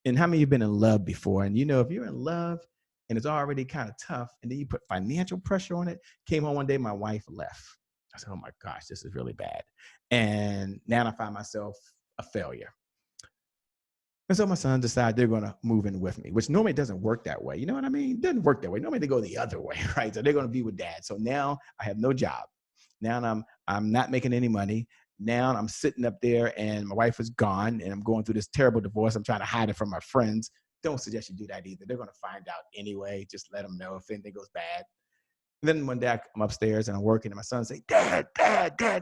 B: and how many of you have been in love before? And you know, if you're in love and it's already kind of tough and then you put financial pressure on it, came home one day, my wife left. I said, oh my gosh, this is really bad. And now I find myself a failure. And so my sons decide they're going to move in with me, which normally doesn't work that way. You know what I mean? It doesn't work that way. Normally they go the other way, right? So they're going to be with dad. So now I have no job. Now I'm not making any money. Now I'm sitting up there and my wife is gone and I'm going through this terrible divorce. I'm trying to hide it from my friends. Don't suggest you do that either. They're going to find out anyway. Just let them know if anything goes bad. And then one day I'm upstairs and I'm working and my son say, Dad,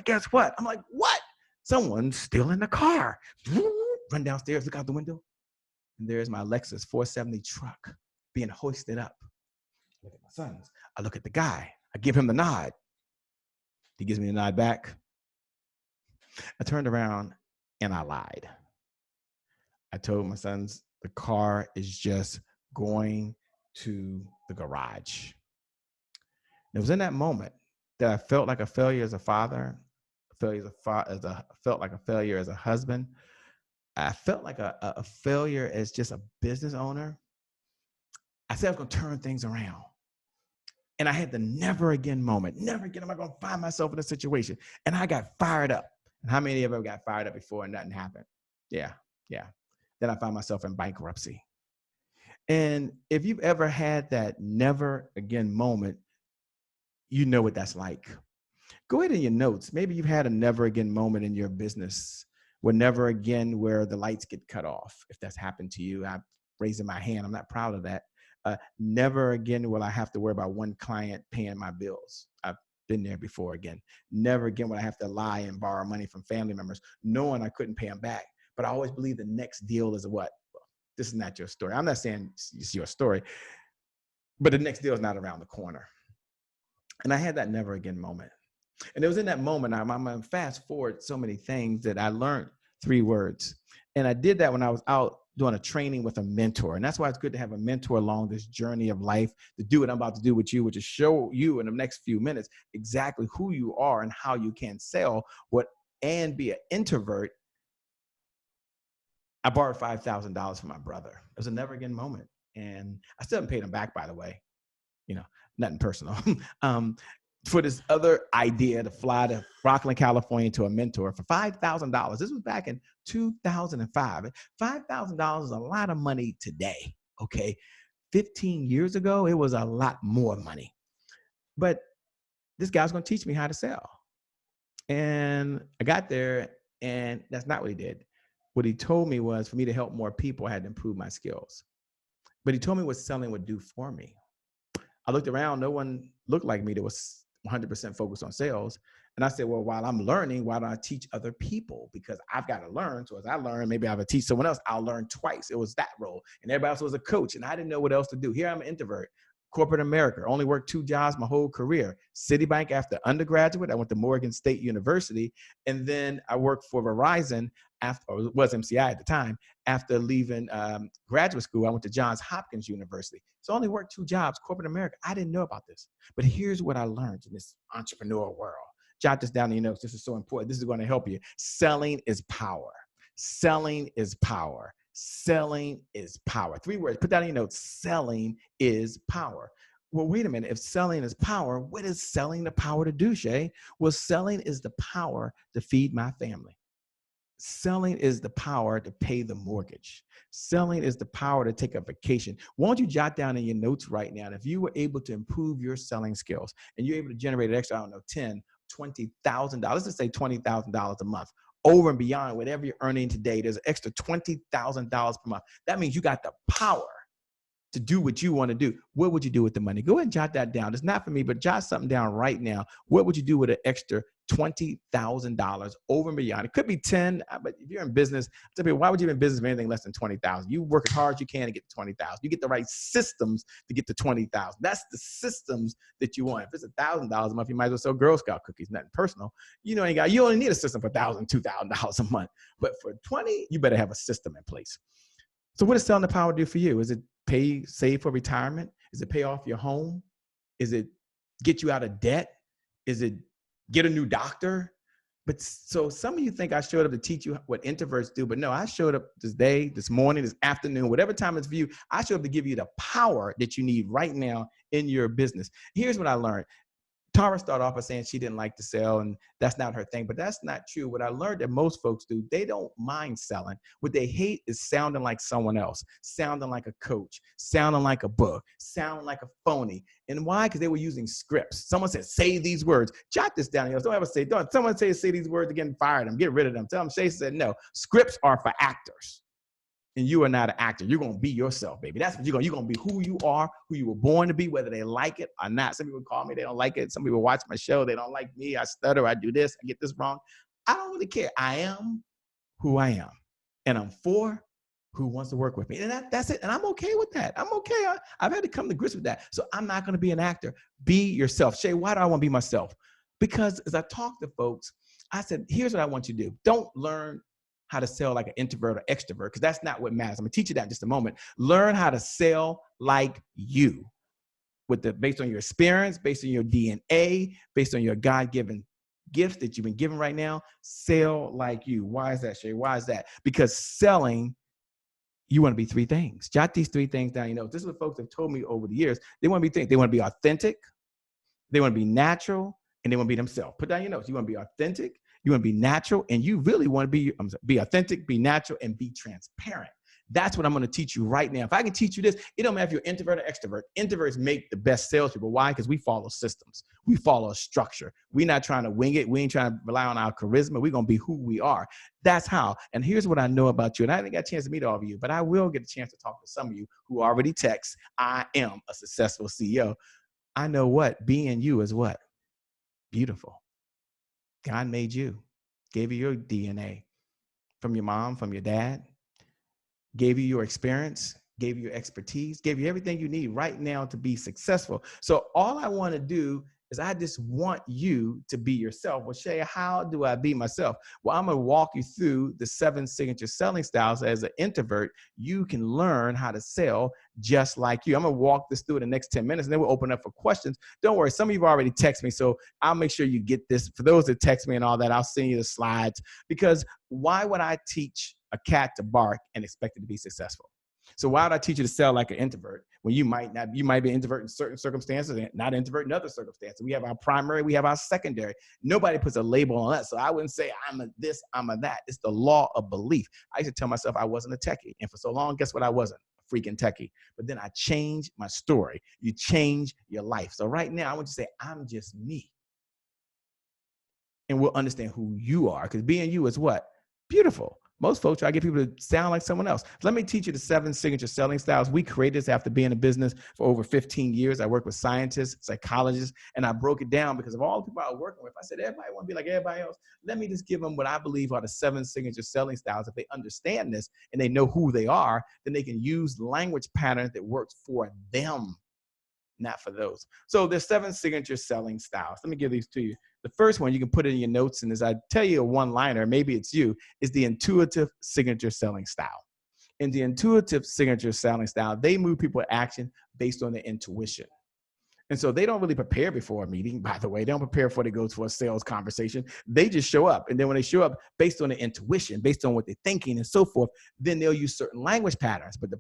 B: guess what? I'm like, what? Someone's still in the car. Run downstairs, look out the window, and there's my Lexus 470 truck being hoisted up. Look at my sons. I look at the guy. I give him the nod. He gives me the nod back. I turned around and I lied. I told my sons the car is just going to the garage. It was in that moment that I felt like a failure as a father, felt like a failure as a husband. I felt like a failure as just a business owner. I said I was going to turn things around. And I had the never again moment. Never again am I going to find myself in a situation. And I got fired up. And how many of you ever got fired up before and nothing happened? Yeah. Then I found myself in bankruptcy. And if you've ever had that never again moment, you know what that's like. Go ahead in your notes. Maybe you've had a never again moment in your business. Where never again where the lights get cut off. If that's happened to you, I'm raising my hand. I'm not proud of that. Never again will I have to worry about one client paying my bills. I've been there before again. Never again will I have to lie and borrow money from family members, knowing I couldn't pay them back. But I always believe the next deal is what? Well, this is not your story. I'm not saying it's your story, but the next deal is not around the corner. And I had that never again moment. And it was in that moment, I'm going to fast forward so many things that I learned 3 words. And I did that when I was out doing a training with a mentor. And that's why it's good to have a mentor along this journey of life to do what I'm about to do with you, which is show you in the next few minutes exactly who you are and how you can sell what and be an introvert. I borrowed $5,000 from my brother. It was a never again moment. And I still haven't paid him back, by the way. You know, nothing personal. For this other idea to fly to Rockland, California to a mentor for $5,000. This was back in 2005. $5,000 is a lot of money today, okay? 15 years ago, it was a lot more money. But this guy's gonna teach me how to sell. And I got there and that's not what he did. What he told me was for me to help more people, I had to improve my skills. But he told me what selling would do for me. I looked around, no one looked like me that was 100% focused on sales. And I said, well, while I'm learning, why don't I teach other people? Because I've got to learn. So as I learn, maybe I will teach someone else. I'll learn twice. It was that role. And everybody else was a coach. And I didn't know what else to do. Here I'm an introvert. Corporate America, only worked 2 jobs my whole career. Citibank after undergraduate. I went to Morgan State University. And then I worked for Verizon after, or it was MCI at the time. After leaving graduate school, I went to Johns Hopkins University. So I only worked 2 jobs, corporate America. I didn't know about this. But here's what I learned in this entrepreneur world. Jot this down in your notes. This is so important. This is going to help you. Selling is power. Selling is power. Selling is power. 3 words. Put that in your notes. Selling is power. Well, wait a minute. If selling is power, what is selling the power to do, Shay? Well, selling is the power to feed my family. Selling is the power to pay the mortgage. Selling is the power to take a vacation. Why don't you jot down in your notes right now, if you were able to improve your selling skills and you're able to generate an extra, I don't know, $10,000, $20,000, let's just say $20,000 a month, over and beyond whatever you're earning today, there's an extra $20,000 per month. That means you got the power to do what you want to do. What would you do with the money? Go ahead and jot that down. It's not for me, but jot something down right now. What would you do with an extra $20,000 over and beyond? It could be 10, but if you're in business, why would you be in business for anything less than 20,000? You work as hard as you can to get to 20,000. You get the right systems to get to 20,000. That's the systems that you want. If it's $1,000 a month, you might as well sell Girl Scout cookies. Nothing personal. You only need a system for $1,000, $2,000 a month. But for 20, you better have a system in place. So what does selling the power do for you? Is it save for retirement? Is it pay off your home? Is it get you out of debt? Is it get a new doctor? But so some of you think I showed up to teach you what introverts do, but no, I showed up this day, this morning, this afternoon, whatever time it's for you. I showed up to give you the power that you need right now in your business. Here's what I learned. Tara started off by saying she didn't like to sell, and that's not her thing, but that's not true. What I learned that most folks do, they don't mind selling. What they hate is sounding like someone else, sounding like a coach, sounding like a book, sounding like a phony. And why? Because they were using scripts. Someone said, say these words. Jot this down. Don't ever say, someone say these words again, fire them, get rid of them. Tell them, Shay said, no, scripts are for actors. And you are not an actor. You're going to be yourself, baby. That's what you're going to be who you are, who you were born to be, whether they like it or not. Some people call me, they don't like it. Some people watch my show, they don't like me. I stutter, I do this, I get this wrong. I don't really care. I am who I am. And I'm for who wants to work with me. And that's it. And I'm okay with that. I'm okay. I've had to come to grips with that. So I'm not going to be an actor. Be yourself. Shay, why do I want to be myself? Because as I talk to folks, I said, here's what I want you to do. Don't learn how to sell like an introvert or extrovert, because that's not what matters. I'm gonna teach you that in just a moment. Learn how to sell like you, based on your experience, based on your DNA, based on your God-given gifts that you've been given right now. Sell like you. Why is that, Shay? Why is that? Because selling, you want to be 3 things. Jot these 3 things down. This is what folks have told me over the years. They want to be things. They want to be authentic, they want to be natural, and they want to be themselves. Put down your notes. You want to be authentic, you want to be natural, and you really want to be authentic, be natural, and be transparent. That's what I'm going to teach you right now. If I can teach you this, it don't matter if you're introvert or extrovert. Introverts make the best salespeople. Why? Because we follow systems. We follow a structure. We're not trying to wing it. We ain't trying to rely on our charisma. We're going to be who we are. That's how. And here's what I know about you. And I didn't get a chance to meet all of you, but I will get a chance to talk to some of you who already text, I am a successful CEO. I know what? Being you is what? Beautiful. God made you, gave you your DNA from your mom, from your dad, gave you your experience, gave you your expertise, gave you everything you need right now to be successful. So all I want to do is I just want you to be yourself. Well, Shay, how do I be myself? Well, I'm going to walk you through the 7 signature selling styles. As an introvert, you can learn how to sell just like you. I'm going to walk this through in the next 10 minutes, and then we'll open up for questions. Don't worry. Some of you have already texted me, so I'll make sure you get this. For those that text me and all that, I'll send you the slides, because why would I teach a cat to bark and expect it to be successful? So why would I teach you to sell like an introvert when you might be an introvert in certain circumstances and not introvert in other circumstances? We have our primary, we have our secondary. Nobody puts a label on us. So I wouldn't say I'm a this, I'm a that. It's the law of belief. I used to tell myself I wasn't a techie. And for so long, guess what? I wasn't a freaking techie. But then I changed my story. You change your life. So right now I want you to say, I'm just me. And we'll understand who you are, because being you is what? Beautiful. Most folks try to get people to sound like someone else. Let me teach you the 7 signature selling styles. We created this after being in business for over 15 years. I worked with scientists, psychologists, and I broke it down because of all the people I was working with. I said, everybody want to be like everybody else. Let me just give them what I believe are the 7 signature selling styles. If they understand this and they know who they are, then they can use language patterns that works for them, not for those. So there's 7 signature selling styles. Let me give these to you. The first one, you can put it in your notes, and as I tell you a one-liner, maybe it's you, is the intuitive signature selling style. In the intuitive signature selling style, they move people to action based on their intuition. And so they don't really prepare before a meeting, by the way. They don't prepare before they go to a sales conversation. They just show up. And then when they show up based on their intuition, based on what they're thinking and so forth, then they'll use certain language patterns. And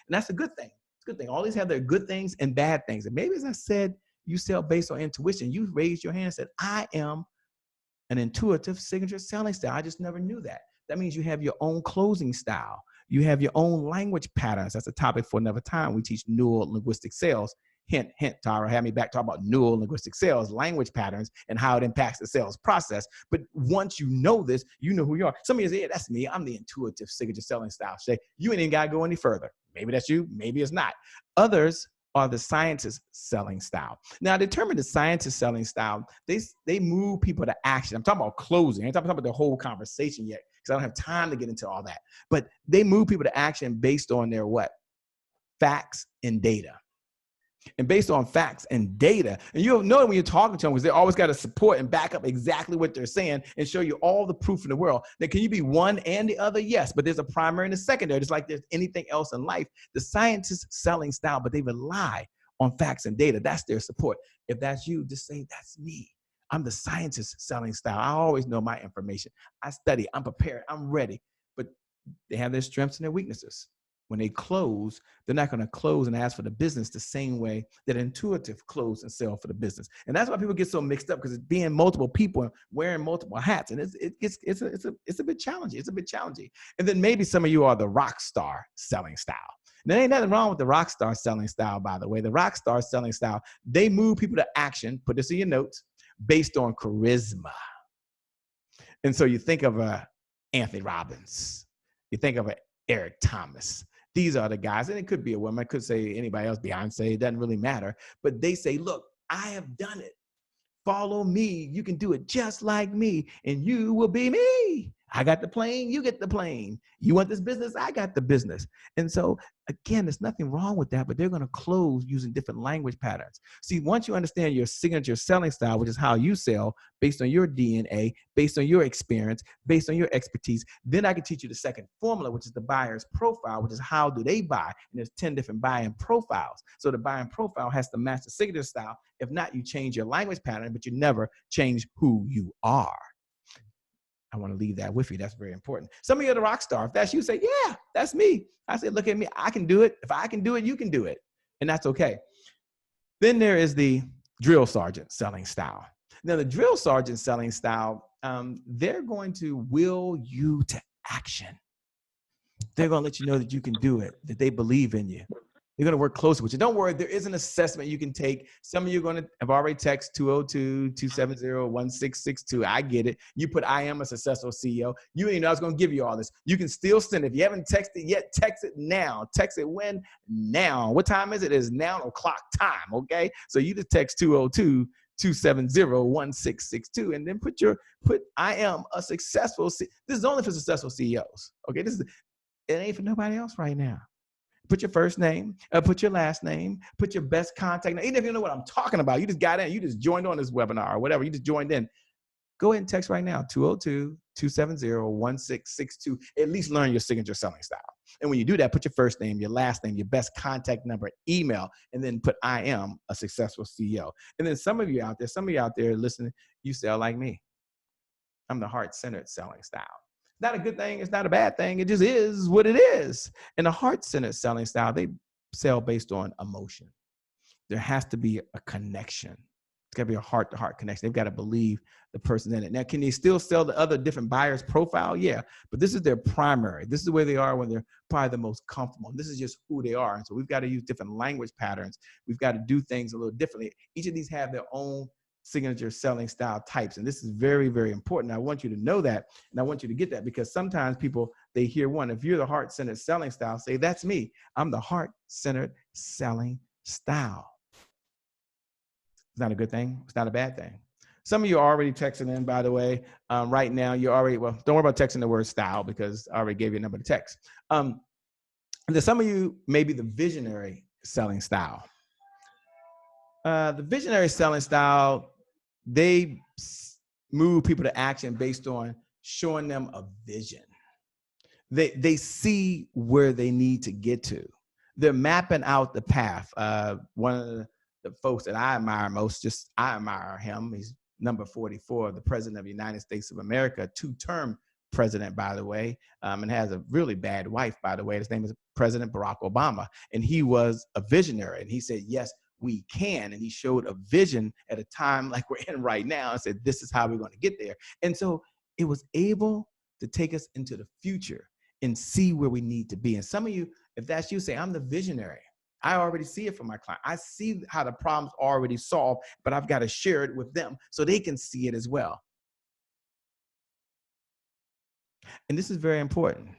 B: that's a good thing. It's a good thing. All these have their good things and bad things. And maybe, as I said, you sell based on intuition. You raised your hand and said, I am an intuitive signature selling style. I just never knew that. That means you have your own closing style. You have your own language patterns. That's a topic for another time. We teach neuro-linguistic sales. Hint, Tara, had me back talk about neuro-linguistic sales, language patterns, and how it impacts the sales process. But once you know this, you know who you are. Some of you say, yeah, that's me. I'm the intuitive signature selling style. Say, you ain't even got to go any further. Maybe that's you. Maybe it's not. Others are the scientist selling style. Now, determine the scientist selling style. They move people to action. I'm talking about closing. I'm talking about the whole conversation yet, because I don't have time to get into all that. But they move people to action based on their what? Facts and data. And based on facts and data, and you'll know when you're talking to them, because they always got to support and back up exactly what they're saying and show you all the proof in the world. Now, can you be one and the other? Yes, but there's a primary and a secondary, just like there's anything else in life. The scientist selling style, but they rely on facts and data. That's their support. If that's you, just say, that's me. I'm the scientist selling style. I always know my information. I study. I'm prepared. I'm ready. But they have their strengths and their weaknesses. When they close, they're not going to close and ask for the business the same way that intuitive close and sell for the business. And that's why people get so mixed up, because it's being multiple people and wearing multiple hats. And it's a bit challenging. It's a bit challenging. And then maybe some of you are the rock star selling style. Now, there ain't nothing wrong with the rock star selling style, by the way. The rock star selling style, they move people to action. Put this in your notes, based on charisma. And so you think of Anthony Robbins. You think of Eric Thomas. These are the guys, and it could be a woman, it could say anybody else, Beyonce, it doesn't really matter. But they say, look, I have done it. Follow me. You can do it just like me, and you will be me. I got the plane, you get the plane. You want this business, I got the business. And so, again, there's nothing wrong with that, but they're going to close using different language patterns. See, once you understand your signature selling style, which is how you sell based on your DNA, based on your experience, based on your expertise, then I can teach you the second formula, which is the buyer's profile, which is how do they buy? And there's 10 different buying profiles. So the buying profile has to match the signature style. If not, you change your language pattern, but you never change who you are. I want to leave that with you. That's very important. Some of you are the rock star. If that's you, say, yeah, that's me. I say, look at me. I can do it. If I can do it, you can do it. And that's okay. Then there is the drill sergeant selling style. Now, the drill sergeant selling style, they're going to will you to action. They're going to let you know that you can do it, that they believe in you. They're going to work closely with you. Don't worry, there is an assessment you can take. Some of you are going to have already texted 202-270-1662. I get it. You put, I am a successful CEO. You didn't know I was going to give you all this. You can still send it. If you haven't texted yet, text it now. Text it when? Now. What time is it? It is now o'clock time, okay? So you just text 202-270-1662 and then put I am a successful This is only for successful CEOs, okay? It ain't for nobody else right now. Put your first name, put your last name, put your best contact name. Even if you know what I'm talking about, you just got in, you just joined on this webinar or whatever, you just joined in. Go ahead and text right now, 202-270-1662. At least learn your signature selling style. And when you do that, put your first name, your last name, your best contact number, email, and then put, I am a successful CEO. And then some of you out there listening, you sell like me. I'm the heart-centered selling style. Not a good thing. It's not a bad thing. It just is what it is. And the heart-centered selling style, they sell based on emotion. There has to be a connection. It's got to be a heart-to-heart connection. They've got to believe the person in it. Now, can they still sell the other different buyers' profile? Yeah, but this is their primary. This is where they are when they're probably the most comfortable. This is just who they are. And so we've got to use different language patterns. We've got to do things a little differently. Each of these have their own signature selling style types. And this is very, very important. I want you to know that. And I want you to get that, because sometimes people, they hear one. If you're the heart-centered selling style, say, that's me. I'm the heart-centered selling style. It's not a good thing. It's not a bad thing. Some of you are already texting in, by the way. Right now, you're already, well, don't worry about texting the word style, because I already gave you a number to text. And then some of you may be the visionary selling style. The visionary selling style, they move people to action based on showing them a vision. They see where they need to get to. They're mapping out the path. One of the folks that I admire most, I admire him. He's number 44, the president of the United States of America, two-term president, by the way, and has a really bad wife, by the way. His name is President Barack Obama. And he was a visionary. And he said, yes, we can. And he showed a vision at a time like we're in right now and said, this is how we're going to get there. And so it was able to take us into the future and see where we need to be. And some of you, if that's you, say, I'm the visionary. I already see it for my client. I see how the problem's already solved, but I've got to share it with them so they can see it as well. And this is very important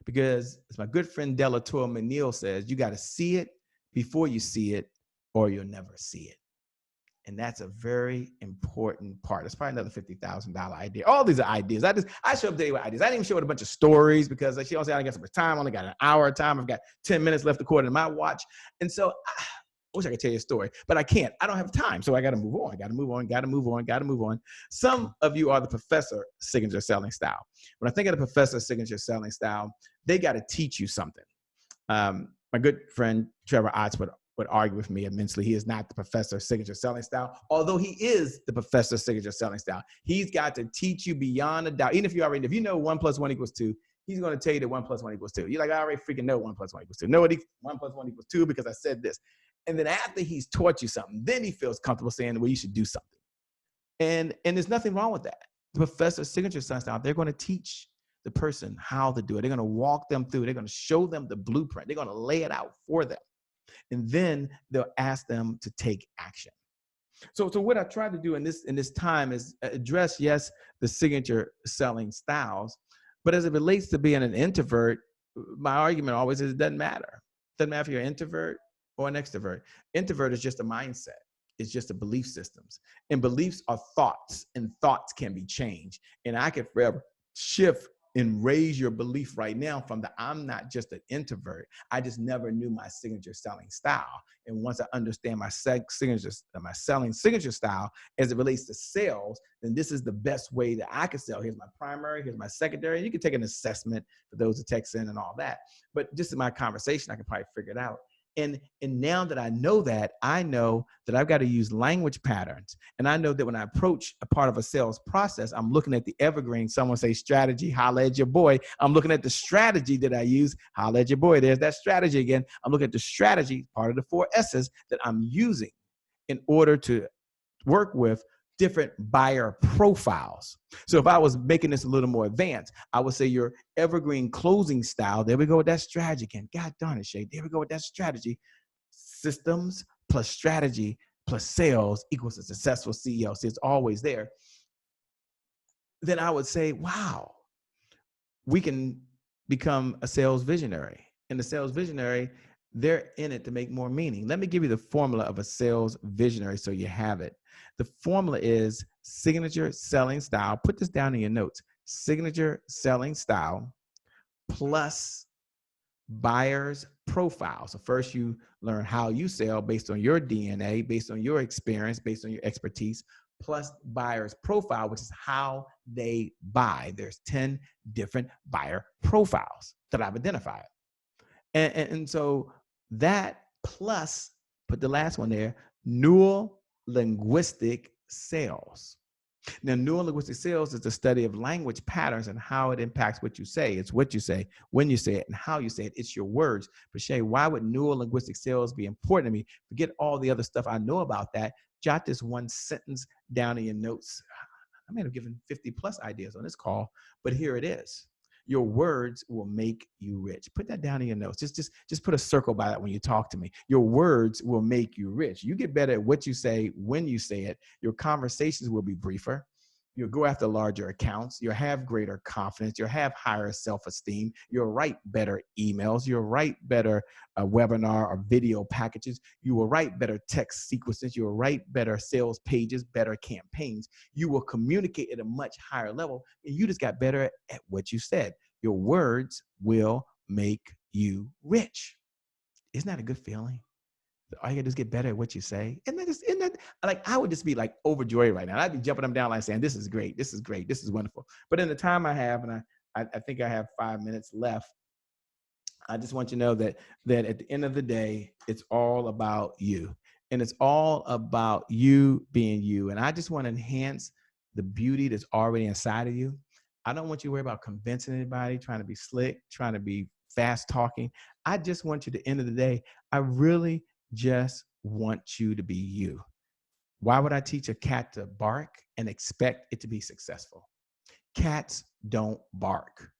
B: because, as my good friend Delatour McNeil says, you got to see it before you see it, or you'll never see it. And that's a very important part. It's probably another $50,000 idea. All these are ideas. I show up today with ideas. I didn't even show up with a bunch of stories because she don't say I got some time. I only got an hour of time. I've got 10 minutes left according to my watch. And so I wish I could tell you a story, but I can't. I don't have time. So I got to move on. Got to move on. Some of you are the professor signature selling style. When I think of the professor signature selling style, they got to teach you something. My good friend Trevor Otts would argue with me immensely. He is not the professor signature selling style, although he is the professor signature selling style. He's got to teach you beyond a doubt. Even if you know 1 + 1 = 2, he's going to tell you that 1 + 1 = 2. You're like, I already freaking know 1 + 1 = 2. No, 1 + 1 = 2 because I said this. And then after he's taught you something, then he feels comfortable saying, well, you should do something. And there's nothing wrong with that. The professor signature selling style, they're going to teach the person how to do it. They're going to walk them through. They're going to show them the blueprint. They're going to lay it out for them. And then they'll ask them to take action. So what I tried to do in this time is address, yes, the signature selling styles, but as it relates to being an introvert, my argument always is it doesn't matter. It doesn't matter if you're an introvert or an extrovert. Introvert is just a mindset. It's just a belief systems. And beliefs are thoughts, and thoughts can be changed. And I could forever shift and raise your belief right now from the I'm not just an introvert. I just never knew my signature selling style. And once I understand my selling signature style as it relates to sales, then this is the best way that I can sell. Here's my primary, here's my secondary. And you can take an assessment for those who text in and all that. But just in my conversation, I can probably figure it out. And now that I know that I've got to use language patterns. And I know that when I approach a part of a sales process, I'm looking at the evergreen. Someone say strategy, holla at your boy. I'm looking at the strategy that I use, holla at your boy. There's that strategy again. I'm looking at the strategy, part of the 4 S's that I'm using in order to work with different buyer profiles. So if I was making this a little more advanced, I would say your evergreen closing style, there we go with that strategy again. God darn it, Shay. There we go with that strategy. Systems plus strategy plus sales equals a successful CEO. So it's always there. Then I would say, wow, we can become a sales visionary. And the sales visionary, they're in it to make more meaning. Let me give you the formula of a sales visionary so you have it. The formula is signature selling style. Put this down in your notes. Signature selling style plus buyer's profile. So first you learn how you sell based on your DNA, based on your experience, based on your expertise, plus buyer's profile, which is how they buy. There's 10 different buyer profiles that I've identified. And so that plus, put the last one there, neural linguistic sales. Now, neural linguistic sales is the study of language patterns and how it impacts what you say. It's what you say, when you say it, and how you say it. It's your words. But Shay, why would neural linguistic sales be important to me? Forget all the other stuff I know about that. Jot this one sentence down in your notes. I may have given 50 plus ideas on this call, but here it is. Your words will make you rich. Put that down in your notes. Just put a circle by that when you talk to me. Your words will make you rich. You get better at what you say when you say it. Your conversations will be briefer. You'll go after larger accounts. You'll have greater confidence. You'll have higher self-esteem. You'll write better emails. You'll write better webinar or video packages. You will write better text sequences. You will write better sales pages, better campaigns. You will communicate at a much higher level. And you just got better at what you said. Your words will make you rich. Isn't that a good feeling? All you gotta do is get better at what you say. Isn't that like, I would just be like overjoyed right now. I'd be jumping up and down like saying, this is great, this is great, this is wonderful. But in the time I have, and I think I have 5 minutes left, I just want you to know that at the end of the day, it's all about you. And it's all about you being you. And I just want to enhance the beauty that's already inside of you. I don't want you to worry about convincing anybody, trying to be slick, trying to be fast talking. I just want you, at the end of the day, I really just want you to be you. Why would I teach a cat to bark and expect it to be successful? Cats don't bark.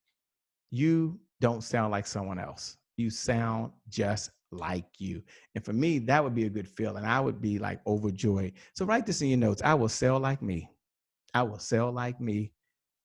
B: You don't sound like someone else. You sound just like you. And for me, that would be a good feeling. I would be like overjoyed. So write this in your notes. I will sell like me. I will sell like me.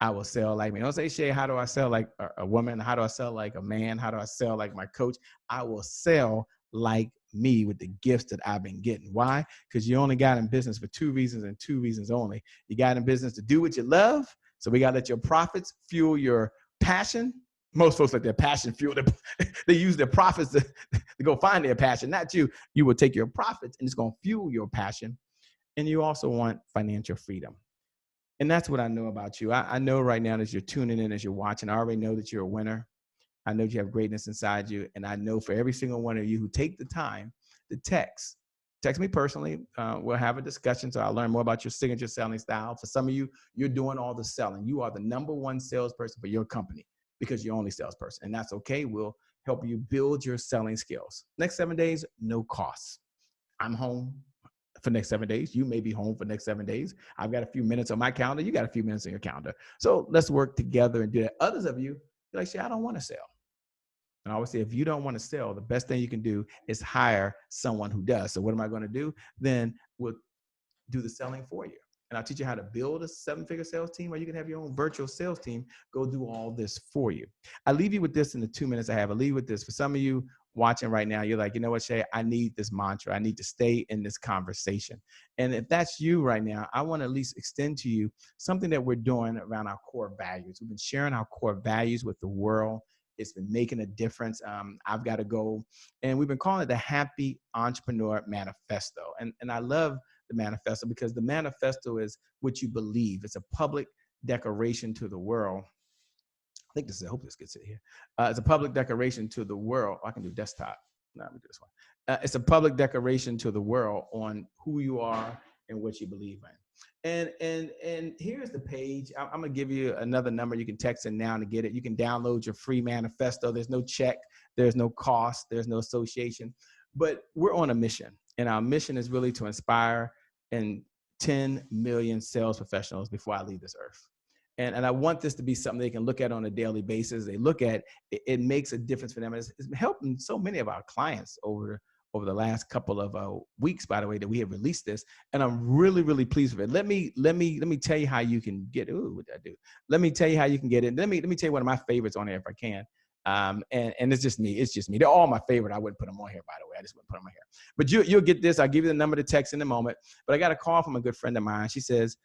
B: I will sell like me. Don't say, Shay, how do I sell like a woman? How do I sell like a man? How do I sell like my coach? I will sell like me with the gifts that I've been getting. Why? Because you only got in business for two reasons and two reasons only. You got in business to do what you love. So we got to let your profits fuel your passion. Most folks let their passion fuel their, they use their profits to go find their passion, not you. You will take your profits and it's going to fuel your passion. And you also want financial freedom. And that's what I know about you. I know right now as you're tuning in, as you're watching, I already know that you're a winner. I know you have greatness inside you. And I know for every single one of you who take the time to text me personally. We'll have a discussion so I'll learn more about your signature selling style. For some of you, you're doing all the selling. You are the number one salesperson for your company because you're only salesperson. And that's okay. We'll help you build your selling skills. Next 7 days, no costs. I'm home for next 7 days. You may be home for next 7 days. I've got a few minutes on my calendar. You got a few minutes on your calendar. So let's work together and do that. Others of you, you're like, I don't want to sell. And I always say, if you don't want to sell, the best thing you can do is hire someone who does. So what am I going to do? Then we'll do the selling for you. And I'll teach you how to build a 7-figure sales team, or you can have your own virtual sales team go do all this for you. I leave you with this in the 2 minutes I have. I leave you with this. For some of you watching right now, you're like, you know what, Shay, I need this mantra. I need to stay in this conversation. And if that's you right now, I want to at least extend to you something that we're doing around our core values. We've been sharing our core values with the world. It's been making a difference. I've got a goal. And we've been calling it the Happy Entrepreneur Manifesto. And I love the manifesto because the manifesto is what you believe. It's a public declaration to the world. I hope this gets it here. It's a public declaration to the world. I can do desktop. No, let me do this one. It's a public declaration to the world on who you are and what you believe in. And here's the page. I'm gonna give you another number. You can text in now to get it. You can download your free manifesto. There's no check. There's no cost. There's no association. But we're on a mission. And our mission is really to inspire and 10 million sales professionals before I leave this earth. And I want this to be something they can look at on a daily basis. They look at it, it makes a difference for them. It's helping so many of our clients over the last couple of weeks, by the way, that we have released this. And I'm really, really pleased with it. Let me tell you how you can get it. Ooh, what did I do? Let me tell you how you can get it. Let me tell you one of my favorites on here if I can. And it's just me. It's just me. They're all my favorite. I wouldn't put them on here, by the way. I just wouldn't put them on here. But you'll get this. I'll give you the number to text in a moment. But I got a call from a good friend of mine. She says,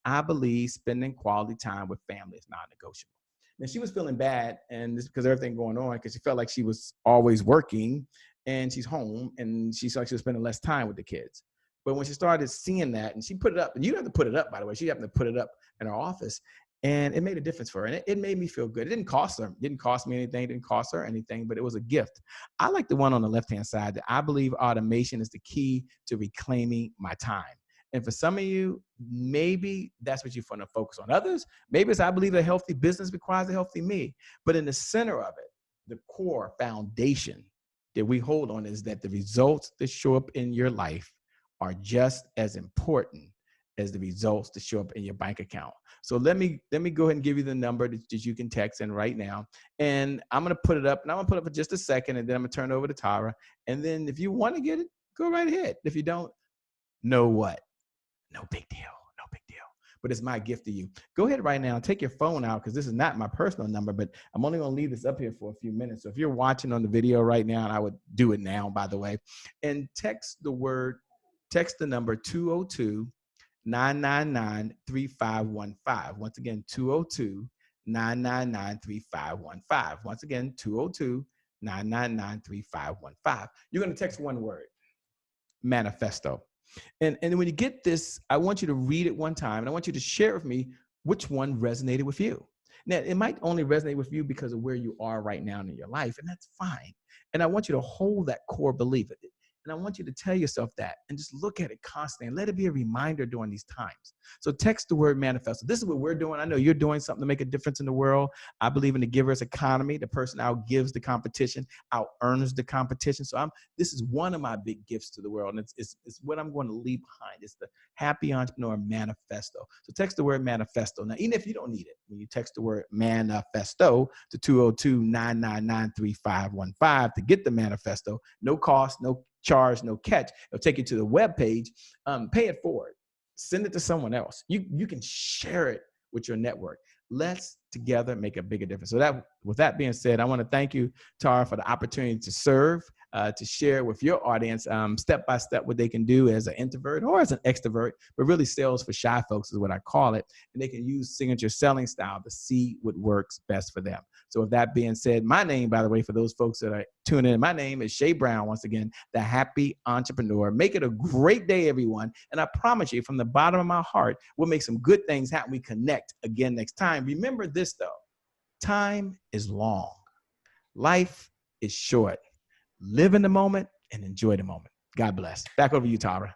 B: I believe spending quality time with family is non-negotiable. Now, she was feeling bad, and this because everything going on, because she felt like she was always working, and she's home, and she felt like she was spending less time with the kids. But when she started seeing that, and she put it up, and you don't have to put it up, by the way. She happened to put it up in her office. And it made a difference for her. And it made me feel good. It didn't cost her. It didn't cost me anything. It didn't cost her anything, but it was a gift. I like the one on the left-hand side that I believe automation is the key to reclaiming my time. And for some of you, maybe that's what you want to focus on. Others, maybe it's I believe a healthy business requires a healthy me. But in the center of it, the core foundation that we hold on is that the results that show up in your life are just as important as the results that show up in your bank account. So let me go ahead and give you the number that you can text in right now. And I'm going to put it up, and I'm going to put it up for just a second, and then I'm going to turn it over to Tara. And then if you want to get it, go right ahead. If you don't, know what? No big deal. No big deal. But it's my gift to you. Go ahead right now and take your phone out, because this is not my personal number, but I'm only going to leave this up here for a few minutes. So if you're watching on the video right now, and I would do it now, by the way, and text the number 202-999-3515. Once again, 202-999-3515. Once again, 202-999-3515. You're going to text one word, manifesto. And when you get this, I want you to read it one time, and I want you to share with me which one resonated with you. Now, it might only resonate with you because of where you are right now in your life, and that's fine. And I want you to hold that core belief. And I want you to tell yourself that and just look at it constantly and let it be a reminder during these times. So text the word manifesto. This is what we're doing. I know you're doing something to make a difference in the world. I believe in the giver's economy. The person out gives the competition, out earns the competition. So this is one of my big gifts to the world. And it's what I'm going to leave behind. It's the Happy Entrepreneur Manifesto. So text the word manifesto. Now, even if you don't need it, when you text the word manifesto to 202-999-3515 to get the manifesto, no cost, no charge, no catch. It'll take you to the webpage. Pay it forward. Send it to someone else. You can share it with your network. Let's together make a bigger difference. So with that being said, I want to thank you, Tara, for the opportunity to serve, to share with your audience step by step what they can do as an introvert or as an extrovert, but really sales for shy folks is what I call it. And they can use signature selling style to see what works best for them. So with that being said, my name, by the way, for those folks that are tuning in, my name is Shay Brown, once again, the Happy Entrepreneur. Make it a great day, everyone. And I promise you, from the bottom of my heart, we'll make some good things happen. We connect again next time. Remember this, though. Time is long. Life is short. Live in the moment and enjoy the moment. God bless. Back over to you, Tara.